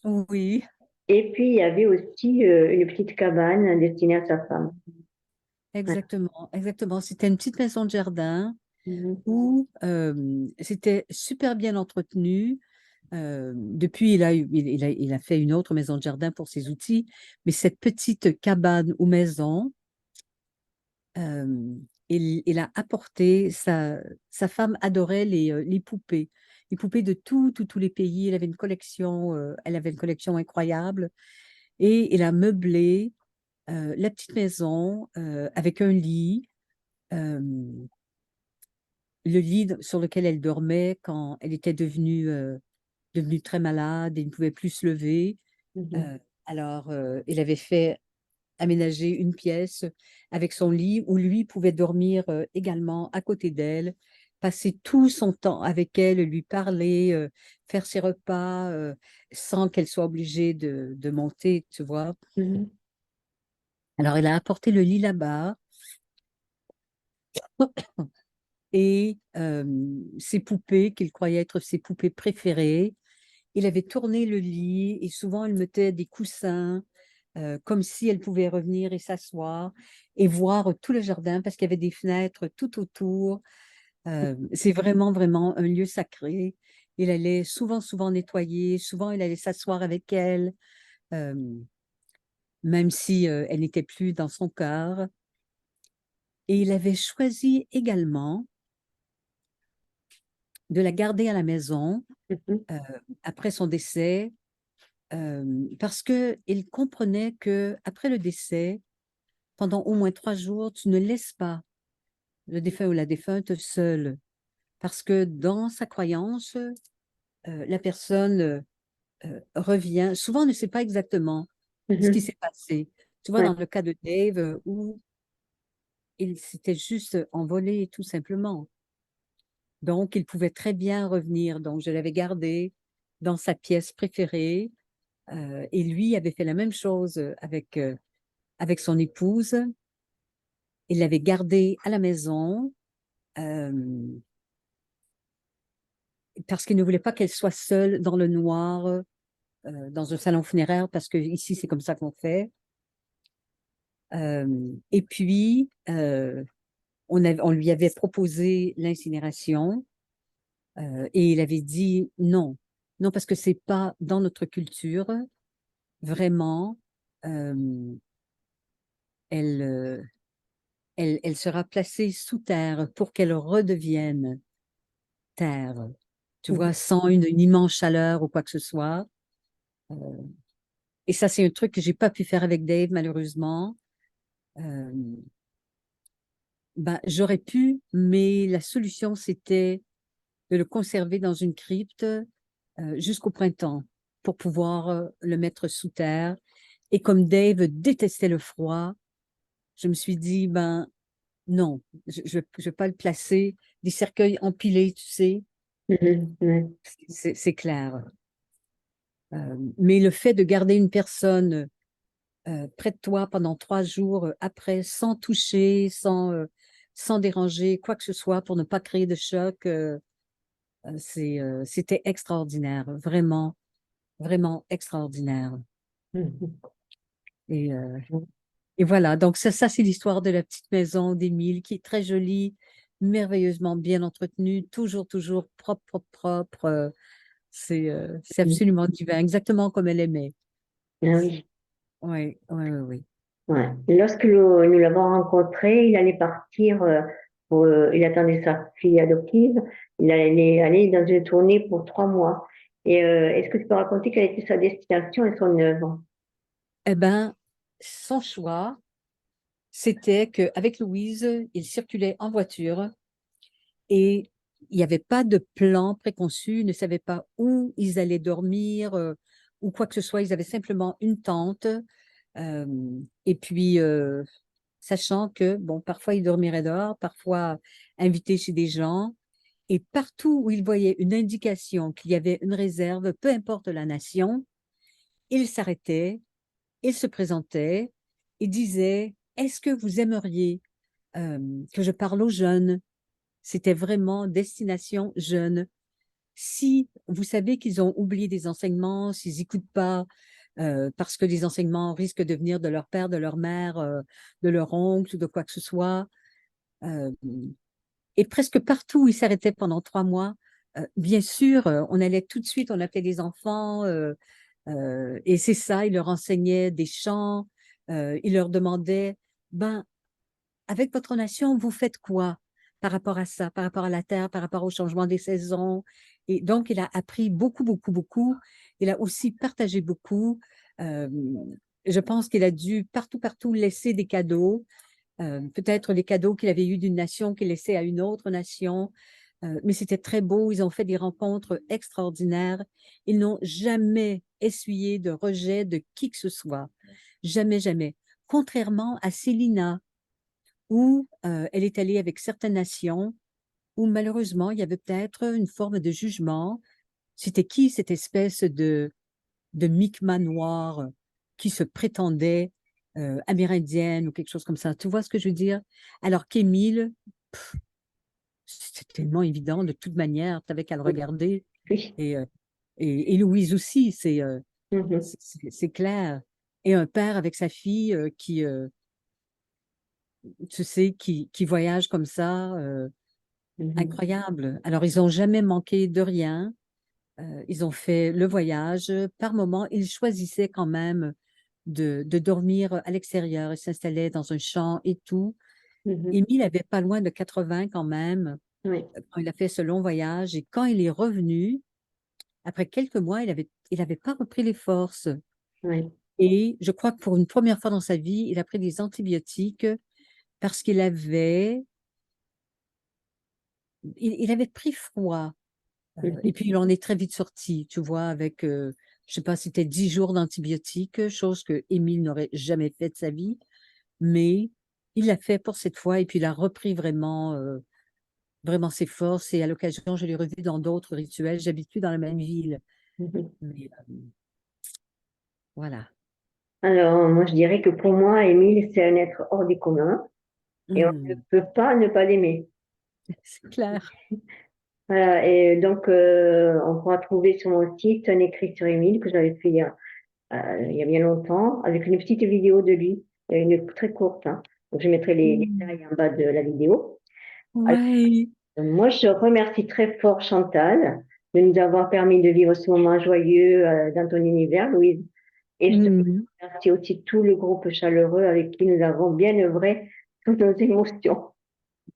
Oui, Et puis, il y avait aussi une petite cabane destinée à sa femme. Ouais. exactement. Exactement. C'était une petite maison de jardin Mhm. où c'était super bien entretenu. Depuis, il a fait une autre maison de jardin pour ses outils, mais cette petite cabane ou maison, euh, il a apporté, sa femme adorait les poupées. Les poupées de tous les pays. Elle avait une collection incroyable et il a meublé la petite maison avec un lit. euh, le lit sur lequel elle dormait quand elle était devenue très malade et ne pouvait plus se lever. Mhm. Euh, alors, il avait fait aménager une pièce avec son lit où lui pouvait dormir également à côté d'elle, passer tout son temps avec elle, lui parler, faire ses repas sans qu'elle soit obligée de monter, tu vois. Mhm. Alors, il a apporté le lit là-bas et ses poupées qu'il croyait être ses poupées préférées. Il avait tourné le lit et souvent elle mettait des coussins comme si elle pouvait revenir et s'asseoir et voir tout le jardin parce qu'il y avait des fenêtres tout autour. C'est vraiment, vraiment un lieu sacré. Il allait souvent nettoyer, souvent il allait s'asseoir avec elle, euh, même si elle n'était plus dans son corps. Et il avait choisi également de la garder à la maison Mhm. euh, après son décès parce qu'il comprenait que après le décès, pendant au moins 3 jours, tu ne laisses pas le défunt ou la défunte seul. Parce que dans sa croyance, la personne revient. Souvent, on ne sait pas exactement ce qui Mhm. s'est passé. Tu vois, Ouais. dans le cas de Dave, où il s'était juste envolé tout simplement. Donc, il pouvait très bien revenir. Donc, je l'avais gardé dans sa pièce préférée. Et lui avait fait la même chose avec son épouse. Il l'avait gardé à la maison parce qu'il ne voulait pas qu'elle soit seule dans le noir dans un salon funéraire, parce que ici, c'est comme ça qu'on fait. Et puis, on lui avait proposé l'incinération et il avait dit non, non, parce que c'est pas dans notre culture, vraiment. euh, elle, elle sera placée sous terre pour qu'elle redevienne terre, tu vois, sans une immense chaleur ou quoi que ce soit. Euh, et ça, c'est un truc que j'ai pas pu faire avec Dave, malheureusement. Euh, ben, j'aurais pu, mais la solution, c'était de le conserver dans une crypte jusqu'au printemps pour pouvoir le mettre sous terre. Et comme Dave détestait le froid, je me suis dit, ben non, je ne vais pas le placer. Des cercueils empilés, tu sais, Ouais. c'est clair. Mais le fait de garder une personne près de toi pendant 3 jours après, sans toucher, sans déranger, quoi que ce soit, pour ne pas créer de choc, c'était extraordinaire, vraiment, vraiment extraordinaire. Et, euh, et voilà, donc ça c'est l'histoire de la petite maison d'Émile qui est très jolie, merveilleusement bien entretenue, toujours propre, propre, propre. C'est absolument divin, exactement comme elle aimait. Ah oui. Oui, oui, oui, oui. Ouais. Lorsque nous l'avons rencontré, il allait partir, il attendait sa fille adoptive, il allait aller dans une tournée pour 3 mois. Et est-ce que tu peux raconter quelle était sa destination et son œuvre? Eh bien, son choix, c'était qu'avec Louise, il circulait en voiture et il n'y avait pas de plan préconçu, ils ne savaient pas où ils allaient dormir ou quoi que ce soit. Ils avaient simplement une tente. Et puis, sachant que, bon, parfois ils dormiraient dehors, parfois invités chez des gens. Et partout où ils voyaient une indication qu'il y avait une réserve, peu importe la nation, ils s'arrêtaient, ils se présentaient et disaient, est-ce que vous aimeriez que je parle aux jeunes? C'était vraiment destination jeunes. Si vous savez qu'ils ont oublié des enseignements, s'ils n'écoutent pas, parce que les enseignements risquent de venir de leur père, de leur mère, de leur oncle ou de quoi que ce soit. euh, et presque partout où ils s'arrêtaient pendant 3 mois, bien sûr, on allait tout de suite, on appelait les enfants, et c'est ça, ils leur enseignaient des chants, ils leur demandaient, ben, avec votre nation, vous faites quoi par rapport à ça, par rapport à la terre, par rapport au changement des saisons? Et donc, il a appris beaucoup, beaucoup, beaucoup. Il a aussi partagé beaucoup. Euh, je pense qu'il a dû partout, partout laisser des cadeaux. Peut-être les cadeaux qu'il avait eus d'une nation qu'il laissait à une autre nation. Mais c'était très beau. Ils ont fait des rencontres extraordinaires. Ils n'ont jamais essuyé de rejet de qui que ce soit. Jamais, jamais. Contrairement à Célina, où elle est allée avec certaines nations, où malheureusement, il y avait peut-être une forme de jugement. C'était qui cette espèce de Mi'kmaq noir qui se prétendait amérindienne ou quelque chose comme ça? Tu vois ce que je veux dire? Alors qu'Émile, c'est tellement évident de toute manière, tu n'avais qu'à le regarder. Oui. Et, et Louise aussi, Mhm. c'est clair. Et un père avec sa fille qui, tu sais, qui voyage comme ça. Mhm. Incroyable. Alors, ils n'ont jamais manqué de rien. Ils ont fait le voyage. Par moment, ils choisissaient quand même de dormir à l'extérieur. Ils s'installaient dans un champ et tout. Mhm. Émile avait pas loin de 80 quand même Oui. quand il a fait ce long voyage. Et quand il est revenu, après quelques mois, il avait pas repris les forces. Oui. Et je crois que pour une première fois dans sa vie, il a pris des antibiotiques parce il avait pris froid. Et Mhm. puis, il en est très vite sorti, tu vois, avec, je sais pas, c'était 10 jours d'antibiotiques, chose que Émile n'aurait jamais fait de sa vie, mais il l'a fait pour cette fois et puis il a repris vraiment vraiment ses forces. Et à l'occasion, je l'ai revu dans d'autres rituels. J'habite plus dans la même ville. Mhm. Mais voilà. Alors, moi, je dirais que pour moi, Émile, c'est un être hors du commun et on ne Mhm. peut pas ne pas l'aimer. C'est clair. Voilà, et donc, on pourra trouver sur mon site un écrit sur Émile que j'avais fait il y a bien longtemps, avec une petite vidéo de lui, une très courte, hein. Donc, je mettrai les Mhm. détails en bas de la vidéo. Alors, Ouais. moi, je remercie très fort Chantal de nous avoir permis de vivre ce moment joyeux dans ton univers, Louise. Et je te Mhm. remercie aussi tout le groupe chaleureux avec qui nous avons bien œuvré toutes nos émotions.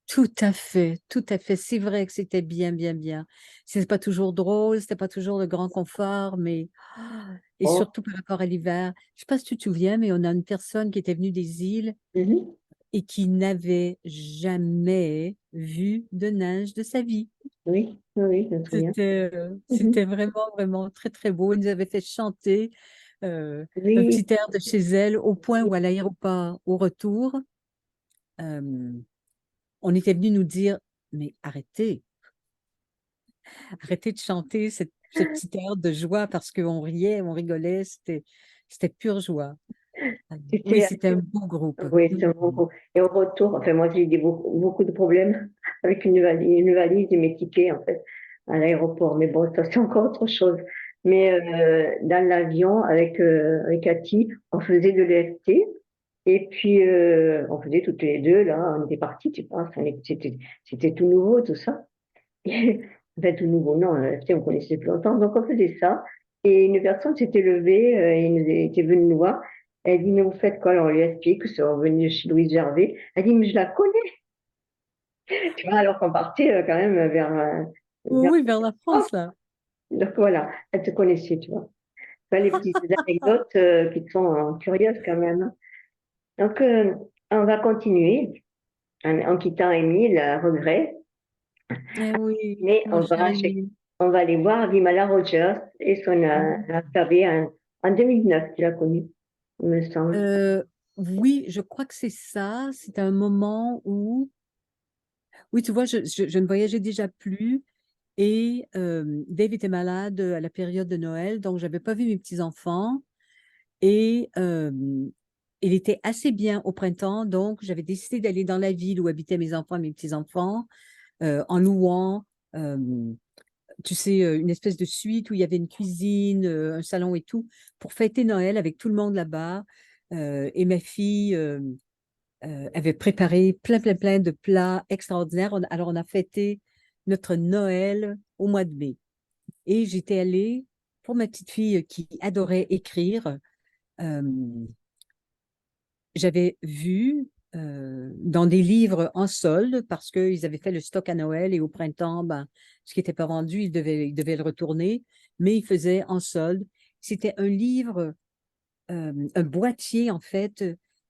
Tout à fait, tout à fait. C'est vrai que c'était bien, bien, bien. C'était pas toujours drôle, c'était pas toujours de grand confort, mais et Oh, surtout par rapport à l'hiver. Je sais pas si tu te souviens, mais on a une personne qui était venue des îles mhm. et qui n'avait jamais vu de neige de sa vie. Oui, oui, oui, je me souviens. C'était Mhm. vraiment, vraiment très, très beau. Elle nous avait fait chanter un Oui, petit air de chez elle au point où à l'aéroport, au retour, euh, on était venu nous dire, mais arrêtez de chanter ce petit air de joie parce qu'on riait, on rigolait, c'était pure joie. Oui, c'était, c'était un beau groupe. oui, c'est Mhm. un bon coup. Et au retour, enfin, moi, j'ai eu beaucoup de problèmes avec une valise et mes tickets, en fait, à l'aéroport. Mais bon, ça, c'est encore autre chose. Mais dans l'avion, avec Cathy, on faisait de l'EFT. Et puis, on faisait toutes les deux, là, on était partis, tu vois. Enfin, c'était tout nouveau, tout ça. Enfin, tout nouveau, non, on connaissait plus longtemps. Donc, on faisait ça. Et une personne s'était levée et nous était venue nous voir. Elle dit, mais vous faites quoi? Alors, on lui explique que c'est revenu de chez Louise Gervais. Elle dit, mais je la connais. Tu vois, alors qu'on partait quand même vers Oui, vers la l'Europe. France, là. Donc, voilà, elle te connaissait, tu vois. Enfin, les petites anecdotes qui sont curieuses quand même. Donc, on va continuer en quittant Émile, à regret. Eh oui, Mais mon cher Émile. on va aller voir Vimala Rogers et son interview en 2009, tu l'as connu, il me semble. Oui, je crois que c'est ça. C'est un moment où, oui, tu vois, je ne voyageais déjà plus et Dave était malade à la période de Noël, donc je n'avais pas vu mes petits-enfants et il était assez bien au printemps, donc j'avais décidé d'aller dans la ville où habitaient mes enfants et mes petits-enfants en louant, euh, tu sais, une espèce de suite où il y avait une cuisine, un salon et tout, pour fêter Noël avec tout le monde là-bas. Et ma fille avait préparé plein, plein, plein de plats extraordinaires. Alors, on a fêté notre Noël au mois de mai. Et j'étais allée pour ma petite fille qui adorait écrire. euh, J'avais vu dans des livres en solde parce qu'ils avaient fait le stock à Noël et au printemps, ben, ce qui n'était pas vendu, ils devaient le retourner, mais ils faisaient en solde. C'était un livre, un boîtier en fait,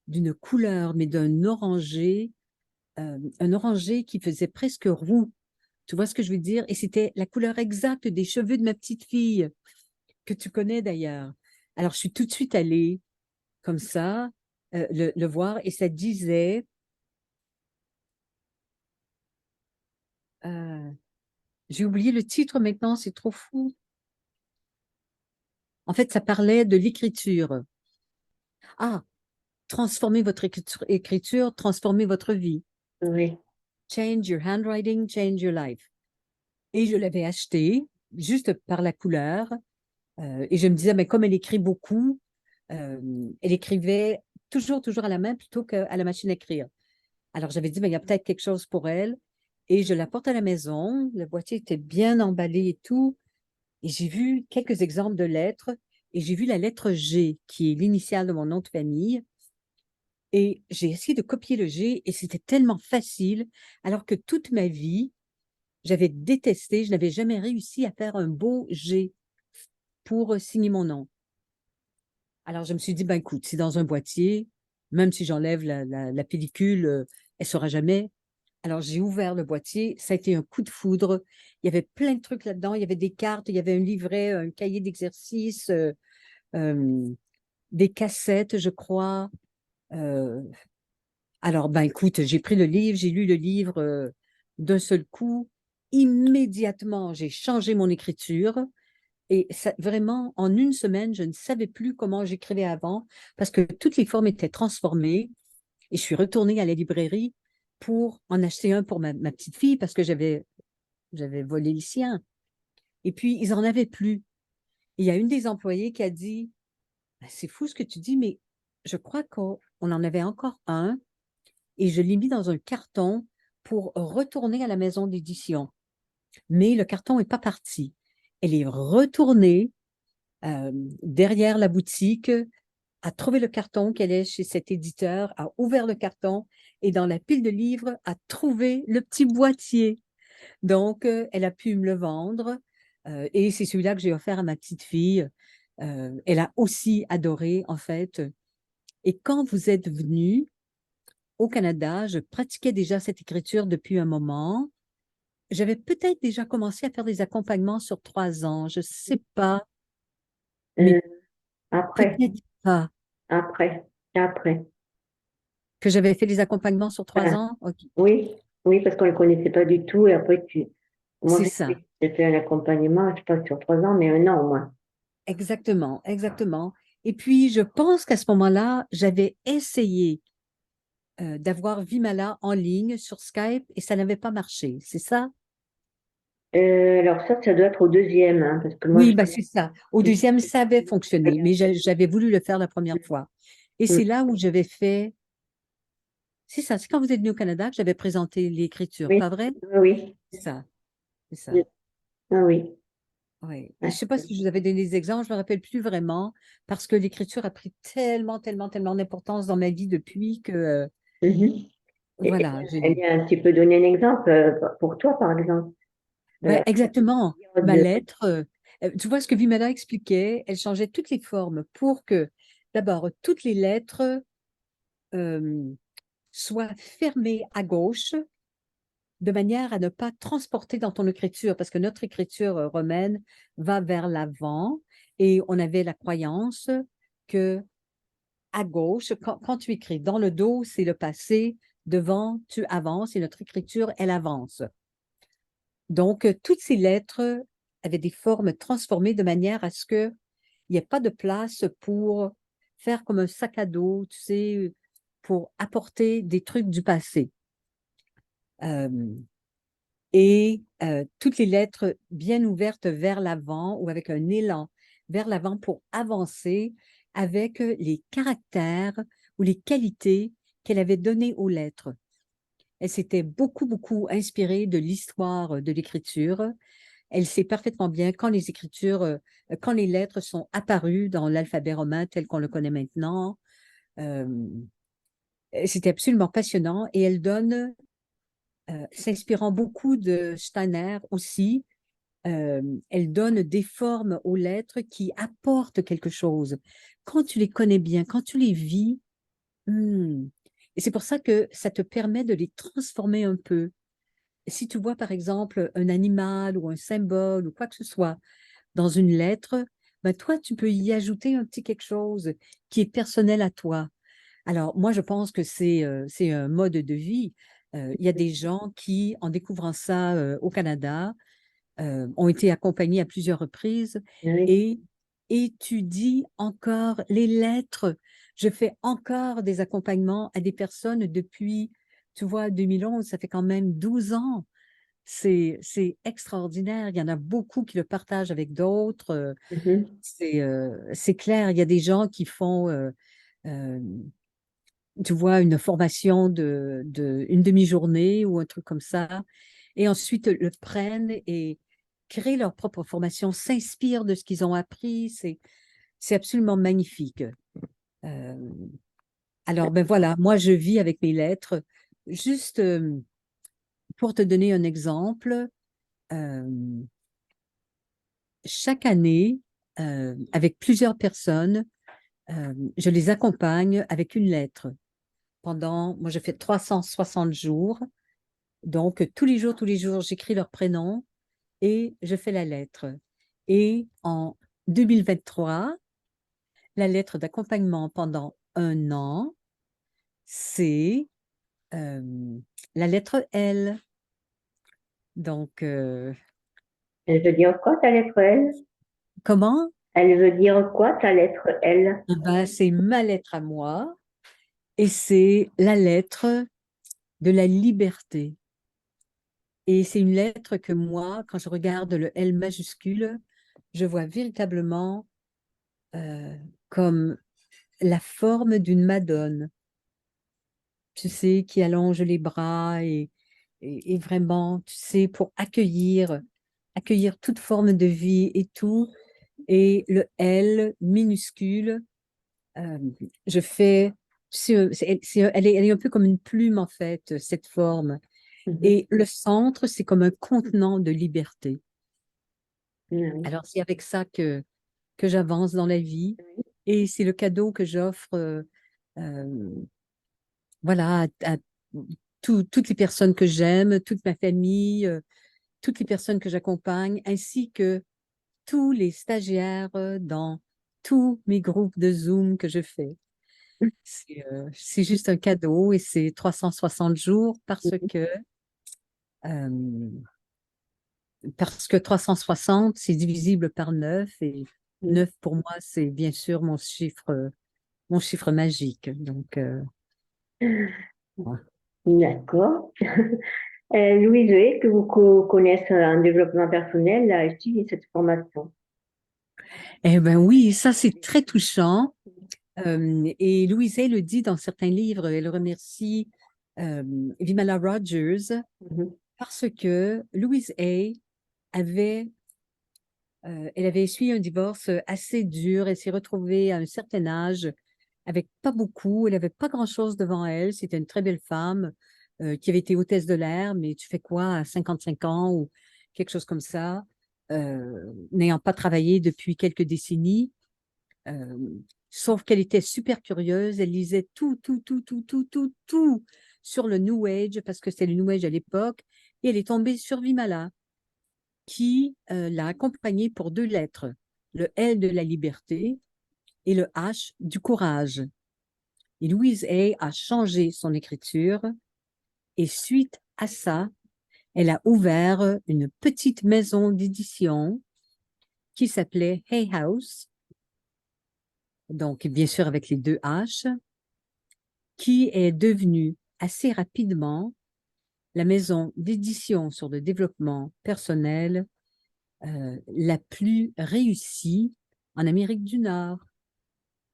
d'une couleur, mais un orangé qui faisait presque roux. Tu vois ce que je veux dire? Et c'était la couleur exacte des cheveux de ma petite fille, que tu connais d'ailleurs. Alors, je suis tout de suite allée comme ça, le voir, et ça disait, euh, j'ai oublié le titre maintenant, c'est trop fou. En fait, ça parlait de l'écriture. Ah, transformez votre écriture, transformez votre vie. Oui, Change your handwriting, change your life. Et je l'avais acheté juste par la couleur. Et je me disais, mais comme elle écrit beaucoup, elle écrivait toujours, toujours à la main plutôt qu'à la machine à écrire. Alors, j'avais dit, mais il y a peut-être quelque chose pour elle. Et je la porte à la maison. Le boîtier était bien emballé et tout. Et j'ai vu quelques exemples de lettres. Et j'ai vu la lettre G, qui est l'initiale de mon nom de famille. Et j'ai essayé de copier le G et c'était tellement facile, alors que toute ma vie, j'avais détesté, je n'avais jamais réussi à faire un beau G pour signer mon nom. Alors, je me suis dit, ben écoute, c'est dans un boîtier, même si j'enlève la pellicule, elle ne sera jamais. Alors, j'ai ouvert le boîtier, ça a été un coup de foudre. Il y avait plein de trucs là-dedans. Il y avait des cartes, il y avait un livret, un cahier d'exercice, euh, des cassettes, je crois. Alors, ben écoute, j'ai pris le livre, j'ai lu le livre d'un seul coup, immédiatement, j'ai changé mon écriture. Et ça, vraiment, en une semaine, je ne savais plus comment j'écrivais avant parce que toutes les formes étaient transformées. Et je suis retournée à la librairie pour en acheter un pour ma petite fille parce que j'avais volé le sien. Et puis, ils n'en avaient plus. Il y a une des employées qui a dit, ben, c'est fou ce que tu dis, mais je crois qu'on en avait encore un et je l'ai mis dans un carton pour retourner à la maison d'édition. Mais le carton n'est pas parti. Elle est retournée derrière la boutique, a trouvé le carton qu'elle est chez cet éditeur, a ouvert le carton et dans la pile de livres, a trouvé le petit boîtier. Donc, elle a pu me le vendre et c'est celui-là que j'ai offert à ma petite fille. Elle a aussi adoré, en fait. Et quand vous êtes venu au Canada, je pratiquais déjà cette écriture depuis un moment. J'avais peut-être déjà commencé à faire des accompagnements sur 3 ans, je ne sais pas, mais Euh, après, peut-être pas. après, après. Que j'avais fait des accompagnements sur trois Voilà. ans? OK, Oui, oui, parce qu'on ne le connaissait pas du tout. Et après, moi, c'est ça. j'ai fait un accompagnement, je sais pas, sur 3 ans, mais un an au moins. Exactement, exactement. Et puis, je pense qu'à ce moment-là, j'avais essayé d'avoir Vimala en ligne sur Skype et ça n'avait pas marché. C'est ça? Alors ça doit être au deuxième, hein, parce que moi, Oui, bah c'est ça. Au je- deuxième, ça avait fonctionné, mais j'avais voulu le faire la première fois. Et c'est là où j'avais fait. C'est ça, c'est quand vous êtes venu au Canada que j'avais présenté l'écriture, Oui, pas vrai? oui, C'est ça, c'est ça. oui. Ah oui. Oui. Et je Ah, ne sais pas si je vous avais donné des exemples, je ne me rappelle plus vraiment, parce que l'écriture a pris tellement, tellement, tellement d'importance dans ma vie depuis que, mhm. voilà, Eh bien, tu peux donner un exemple pour toi, par exemple. ben, Euh, exactement, ma de- lettre, tu vois ce que Vimala expliquait, elle changeait toutes les formes pour que, d'abord, toutes les lettres euh, soient fermées à gauche, de manière à ne pas transporter dans ton écriture, parce que notre écriture romaine va vers l'avant et on avait la croyance que à gauche, quand tu écris dans le dos, c'est le passé, devant, tu avances et notre écriture, elle avance. Donc, toutes ces lettres avaient des formes transformées de manière à ce qu'il n'y ait pas de place pour faire comme un sac à dos, tu sais, pour apporter des trucs du passé. Euh, toutes les lettres bien ouvertes vers l'avant ou avec un élan vers l'avant pour avancer avec les caractères ou les qualités qu'elle avait données aux lettres. Elle s'était beaucoup, beaucoup inspirée de l'histoire de l'écriture. Elle sait parfaitement bien quand les écritures, quand les lettres sont apparues dans l'alphabet romain tel qu'on le connaît maintenant. Euh, C'était absolument passionnant et elle donne, s'inspirant beaucoup de Steiner aussi, elle donne des formes aux lettres qui apportent quelque chose. Quand tu les connais bien, quand tu les vis, et c'est pour ça que ça te permet de les transformer un peu. Si tu vois par exemple un animal ou un symbole ou quoi que ce soit dans une lettre, ben toi, tu peux y ajouter un petit quelque chose qui est personnel à toi. Alors, moi, je pense que c'est un mode de vie. Il y a des gens qui, en découvrant ça au Canada, ont été accompagnés à plusieurs reprises oui. et étudient encore les lettres. Je fais encore des accompagnements à des personnes depuis, tu vois, 2011, ça fait quand même 12 ans. C'est extraordinaire. Il y en a beaucoup qui le partagent avec d'autres. Mhm. C'est clair, il y a des gens qui font, euh, tu vois, une formation de une demi-journée ou un truc comme ça, et ensuite le prennent et créent leur propre formation, s'inspirent de ce qu'ils ont appris. C'est absolument magnifique. Euh, alors, ben voilà, moi, je vis avec mes lettres. Juste pour te donner un exemple, euh, chaque année, avec plusieurs personnes, je les accompagne avec une lettre. Moi, je fais 360 jours. Donc, tous les jours, j'écris leur prénom et je fais la lettre. Et en 2023, la lettre d'accompagnement pendant un an, c'est la lettre L. Donc, Elle veut dire quoi, ta lettre L? comment? Elle veut dire quoi, ta lettre L? Ben, c'est ma lettre à moi et c'est la lettre de la liberté. Et c'est une lettre que moi, quand je regarde le L majuscule, je vois véritablement euh, comme la forme d'une Madone, tu sais, qui allonge les bras et vraiment, tu sais, pour accueillir toute forme de vie et tout. Et le L minuscule, euh, je fais, tu sais, elle est un peu comme une plume en fait, cette forme. Mhm. Et le centre, c'est comme un contenant de liberté. Ah oui. Alors, c'est avec ça que j'avance dans la vie. Et c'est le cadeau que j'offre euh, voilà, à toutes les personnes que j'aime, toute ma famille, toutes les personnes que j'accompagne, ainsi que tous les stagiaires dans tous mes groupes de Zoom que je fais. C'est juste un cadeau et c'est 360 jours euh, parce que 360, c'est divisible par 9 et Mhm. 9 pour moi, c'est bien sûr mon chiffre magique. Donc, ouais. D'accord. Louise que vous connaissez en développement personnel, a suivi cette formation. Eh bien oui, ça c'est très touchant. Et Louise Hay le dit dans certains livres, elle remercie euh, Vimala Rogers Mhm. parce que Louise Hay avait, elle avait essuyé un divorce assez dur. Elle s'est retrouvée à un certain âge avec pas beaucoup. Elle n'avait pas grand-chose devant elle. C'était une très belle femme qui avait été hôtesse de l'air, mais tu fais quoi à 55 ans ou quelque chose comme ça, n'ayant pas travaillé depuis quelques décennies. Euh, Sauf qu'elle était super curieuse. Elle lisait tout sur le New Age parce que c'était le New Age à l'époque. Et elle est tombée sur Vimala qui l'a accompagnée pour 2 lettres, le L de la liberté et le H du courage. Et Louise Hay a changé son écriture et suite à ça, elle a ouvert une petite maison d'édition qui s'appelait Hay House, donc bien sûr avec les 2 H, qui est devenue assez rapidement la maison d'édition sur le développement personnel la plus réussie en Amérique du Nord.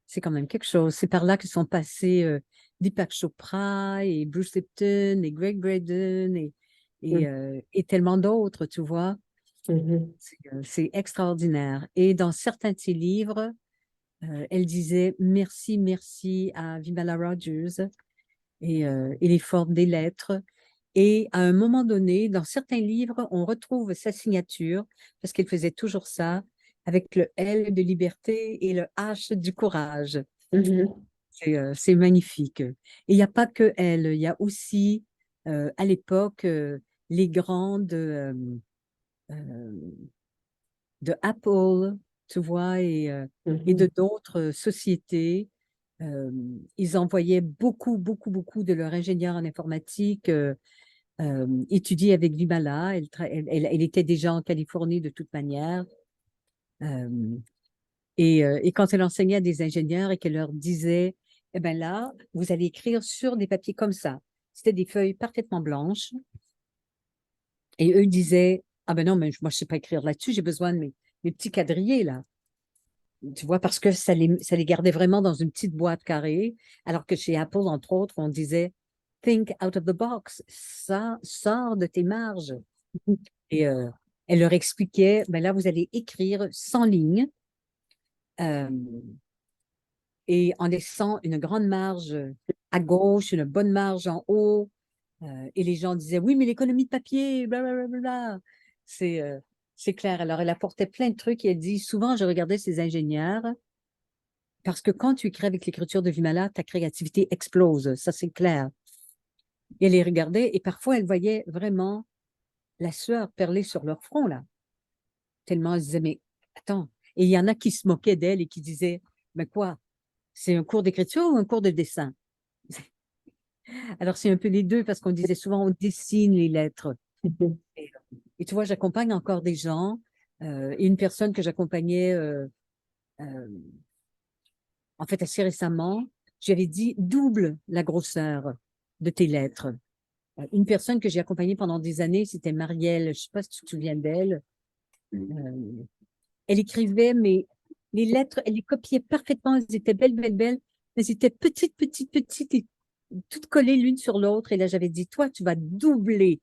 C'est quand même quelque chose. C'est par là que sont passés Deepak Chopra et Bruce Lipton et Greg Braden et tellement d'autres, tu vois. Mhm. C'est extraordinaire. Et dans certains de ses livres, elle disait merci, merci à Vimala Rogers et les formes des lettres. Et à un moment donné, dans certains livres, on retrouve sa signature, parce qu'elle faisait toujours ça, avec le L de liberté et le H du courage. Mhm. C'est magnifique. Et il n'y a pas que elle, il y a aussi, à l'époque, les grandes euh, de Apple, tu vois, et de Mhm. d'autres sociétés. Euh, Ils envoyaient beaucoup de leurs ingénieurs en informatique étudier avec Vimala. Elle était déjà en Californie de toute manière. Euh, et quand elle enseignait à des ingénieurs et qu'elle leur disait, eh bien là, vous allez écrire sur des papiers comme ça. C'était des feuilles parfaitement blanches. Et eux disaient, ah ben non, mais moi, je ne sais pas écrire là-dessus, j'ai besoin de mes petits quadrillés, là. Tu vois, parce que ça les gardait vraiment dans une petite boîte carrée, alors que chez Apple, entre autres, on disait, think out of the box, ça sort de tes marges. Et elle leur expliquait, ben là, vous allez écrire 100 lignes euh, et en laissant une grande marge à gauche, une bonne marge en haut. Et les gens disaient, oui, mais l'économie de papier, blablabla. C'est euh, c'est clair. Alors, elle apportait plein de trucs et elle dit, souvent, je regardais ces ingénieurs parce que quand tu écris avec l'écriture de Vimala, ta créativité explose. Ça, c'est clair. Et elle les regardait et parfois, elle voyait vraiment la sueur perler sur leur front, là. Tellement elle se disait, mais attends. Et il y en a qui se moquaient d'elle et qui disaient, mais quoi, c'est un cours d'écriture ou un cours de dessin? Alors, c'est un peu les deux parce qu'on disait souvent, on dessine les lettres. Mhm. Et tu vois, j'accompagne encore des gens. Et une personne que j'accompagnais, euh, en fait, assez récemment, j'avais dit double la grosseur de tes lettres. Une personne que j'ai accompagnée pendant des années, c'était Marielle. Je ne sais pas si tu te souviens d'elle. Elle écrivait, mais les lettres, elle les copiait parfaitement. Elles étaient belles, belles, belles. Mais elles étaient petites, petites, petites et toutes collées l'une sur l'autre. Et là, j'avais dit, toi, tu vas doubler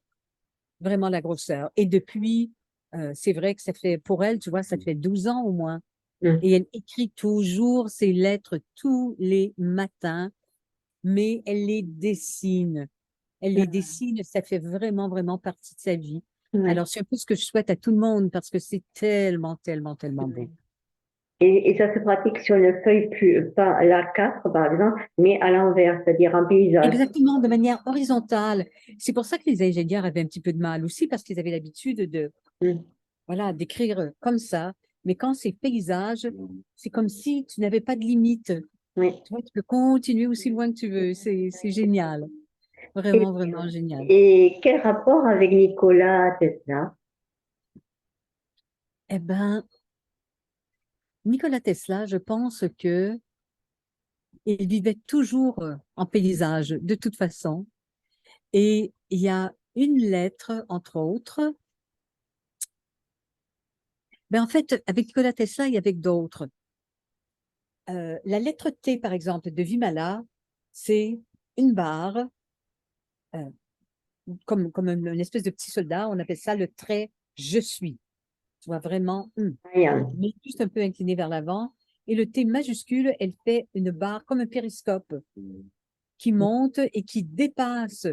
vraiment la grosseur. Et depuis, c'est vrai que ça fait, pour elle, tu vois, ça fait 12 ans au moins. Mm. Et elle écrit toujours ses lettres tous les matins, mais elle les dessine. Elle les dessine, ça fait vraiment, vraiment partie de sa vie. Ouais. Alors, c'est un peu ce que je souhaite à tout le monde parce que c'est tellement, tellement, tellement beau. Et ça se pratique sur une feuille plus, pas la 4 par exemple, mais à l'envers, c'est-à-dire en paysage. Exactement, de manière horizontale. C'est pour ça que les ingénieurs avaient un petit peu de mal aussi parce qu'ils avaient l'habitude de, Mm. voilà, d'écrire comme ça. Mais quand c'est paysage, c'est comme si tu n'avais pas de limite. Oui. Tu vois, tu peux continuer aussi loin que tu veux. C'est génial. Et, Vraiment, vraiment génial. et quel rapport avec Nikola Tesla? Eh ben, Nikola Tesla, je pense que il vivait toujours en paysage, de toute façon. Et il y a une lettre, entre autres. Ben, en fait, avec Nikola Tesla et avec d'autres. La lettre T, par exemple, de Vimala, c'est une barre, euh, comme une espèce de petit soldat. On appelle ça le trait je suis. Tu vois vraiment, Rien. mais juste un peu incliné vers l'avant. Et le T majuscule, elle fait une barre comme un périscope qui monte et qui dépasse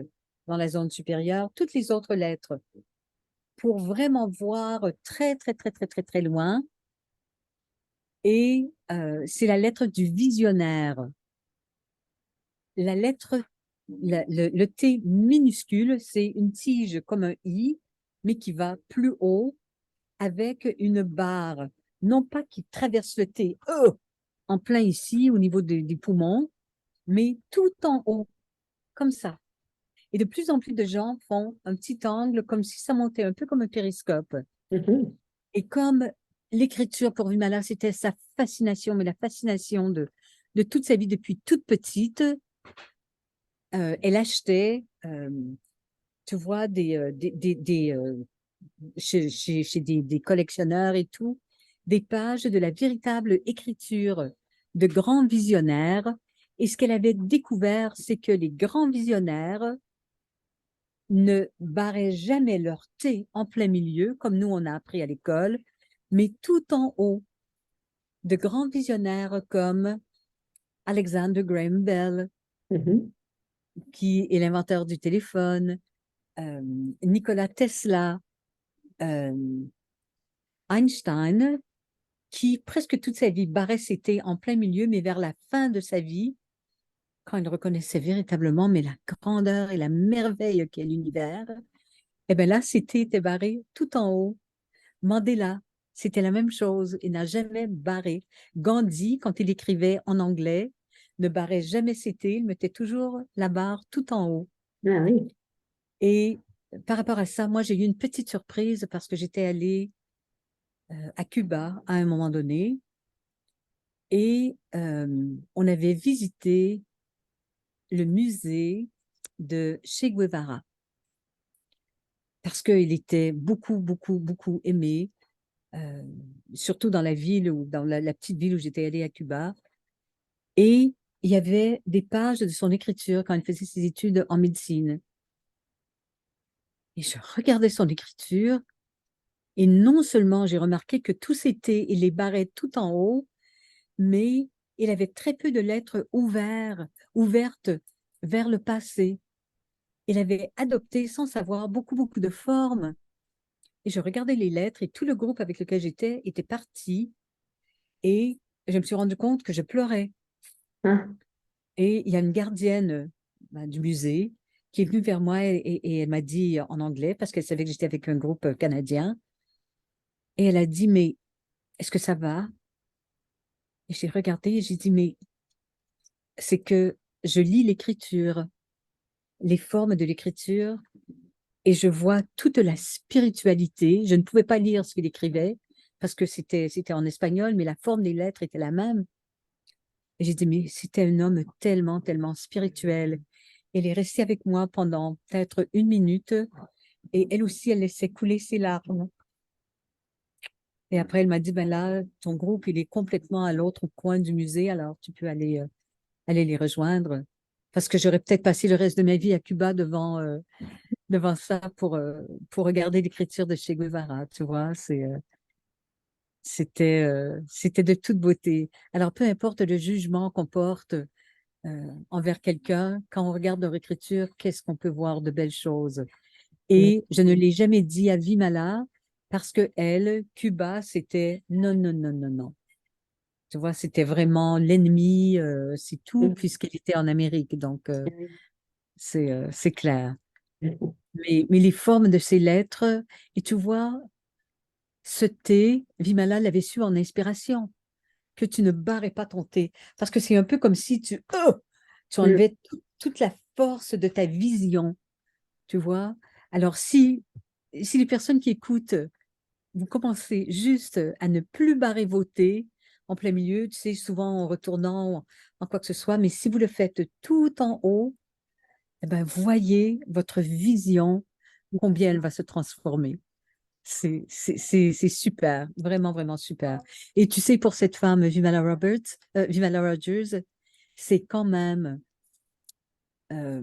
dans la zone supérieure toutes les autres lettres pour vraiment voir très, très, très, très, très, très loin. Et c'est la lettre du visionnaire. La lettre, le T minuscule, c'est une tige comme un I, mais qui va plus haut avec une barre, non pas qui traverse le T en plein ici au niveau des poumons, mais tout en haut, comme ça. Et de plus en plus de gens font un petit angle comme si ça montait un peu comme un périscope. Mhm. Et comme l'écriture pour Vimala, c'était sa fascination, mais la fascination de toute sa vie depuis toute petite, elle achetait, tu vois, chez des collectionneurs et tout, des pages de la véritable écriture de grands visionnaires. Et ce qu'elle avait découvert, c'est que les grands visionnaires ne barraient jamais leur T en plein milieu, comme nous on a appris à l'école, mais tout en haut. De grands visionnaires comme Alexander Graham Bell, Mhm. qui est l'inventeur du téléphone, euh, Nikola Tesla, euh, Einstein, qui presque toute sa vie barrait ses T en plein milieu, mais vers la fin de sa vie, quand il reconnaissait véritablement mais la grandeur et la merveille qu'est l'univers, eh bien là, ses T étaient barrés tout en haut. Mandela, c'était la même chose. Il n'a jamais barré. Gandhi, quand il écrivait en anglais, ne barrait jamais ses T. Il mettait toujours la barre tout en haut. Ah oui. Et par rapport à ça, moi, j'ai eu une petite surprise parce que j'étais allée à Cuba à un moment donné et on avait visité le musée de Che Guevara parce qu'il était beaucoup, beaucoup, beaucoup aimé, euh, surtout dans la ville ou dans la petite ville où j'étais allée à Cuba. Et il y avait des pages de son écriture quand il faisait ses études en médecine. Et je regardais son écriture et non seulement j'ai remarqué que tout c'était, il les barrait tout en haut, mais il avait très peu de lettres ouvertes vers le passé. Il avait adopté sans savoir beaucoup, beaucoup de formes. Et je regardais les lettres et tout le groupe avec lequel j'étais était parti et je me suis rendu compte que je pleurais. Ah. Et il y a une gardienne du musée qui est venue vers moi et elle m'a dit en anglais, parce qu'elle savait que j'étais avec un groupe canadien, et elle a dit, mais est-ce que ça va? Et j'ai regardé et j'ai dit, mais c'est que je lis l'écriture, les formes de l'écriture, et je vois toute la spiritualité. Je ne pouvais pas lire ce qu'il écrivait parce que c'était en espagnol, mais la forme des lettres était la même. Et j'ai dit, mais c'était un homme tellement, tellement spirituel. Elle est restée avec moi pendant peut-être 1 minute et elle aussi, elle laissait couler ses larmes. Et après, elle m'a dit, ben là, ton groupe, il est complètement à l'autre coin du musée, alors tu peux aller les rejoindre. Parce que j'aurais peut-être passé le reste de ma vie à Cuba devant ça pour regarder l'écriture de Che Guevara, tu vois. C'était de toute beauté. Alors, peu importe le jugement qu'on porte envers quelqu'un, quand on regarde leur écriture, qu'est-ce qu'on peut voir de belles choses? Et je ne l'ai jamais dit à Vimala parce que elle, Cuba, c'était non, non, non, non, non. Tu vois, c'était vraiment l'ennemi, c'est tout, puisqu'elle était en Amérique. Donc, c'est clair. Mais les formes de ces lettres, et tu vois, ce thé, Vimala l'avait su en inspiration, que tu ne barrais pas ton thé. Parce que c'est un peu comme si tu enlevais toute la force de ta vision, tu vois. Alors, si les personnes qui écoutent, vous commencez juste à ne plus barrer vos thés en plein milieu, tu sais, souvent en retournant en quoi que ce soit, mais si vous le faites tout en haut, eh ben, voyez votre vision, combien elle va se transformer. C'est super, vraiment, vraiment super. Et tu sais, pour cette femme, Vimala Rogers, c'est quand même euh,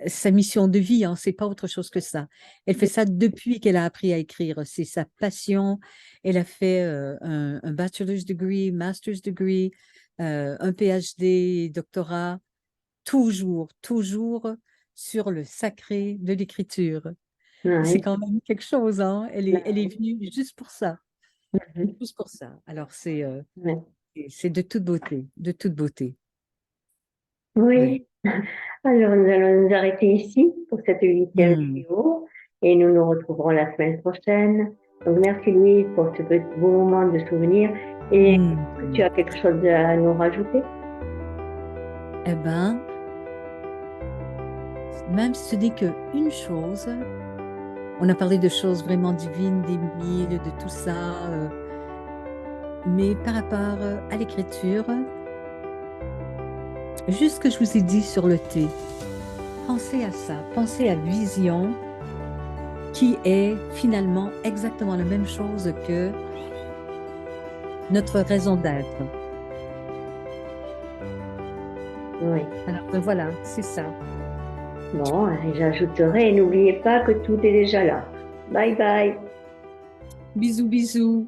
sa mission de vie, hein, c'est pas autre chose que ça. Elle fait ça depuis qu'elle a appris à écrire. C'est sa passion. Elle a fait un bachelor's degree, master's degree, un PhD, doctorat, toujours, toujours sur le sacré de l'écriture. C'est Oui. quand même quelque chose, hein. Elle est venue juste pour ça, juste pour ça. Alors, Ouais. c'est de toute beauté, de toute beauté. Ouais. Oui. Alors, nous allons nous arrêter ici pour cette 8e Hmm. vidéo et nous nous retrouverons la semaine prochaine. Donc, merci Louise pour ce petit beau moment de souvenir. Et est-ce que tu Hmm. as quelque chose à nous rajouter? Eh ben, même si ce n'est qu'une chose, on a parlé de choses vraiment divines, des mille, de tout ça, mais par rapport à l'écriture, juste ce que je vous ai dit sur le thé, pensez à ça, pensez à vision, qui est finalement exactement la même chose que notre raison d'être. Oui. Alors voilà, c'est ça. Bon, et j'ajouterai, n'oubliez pas que tout est déjà là. Bye bye. Bisous, bisous.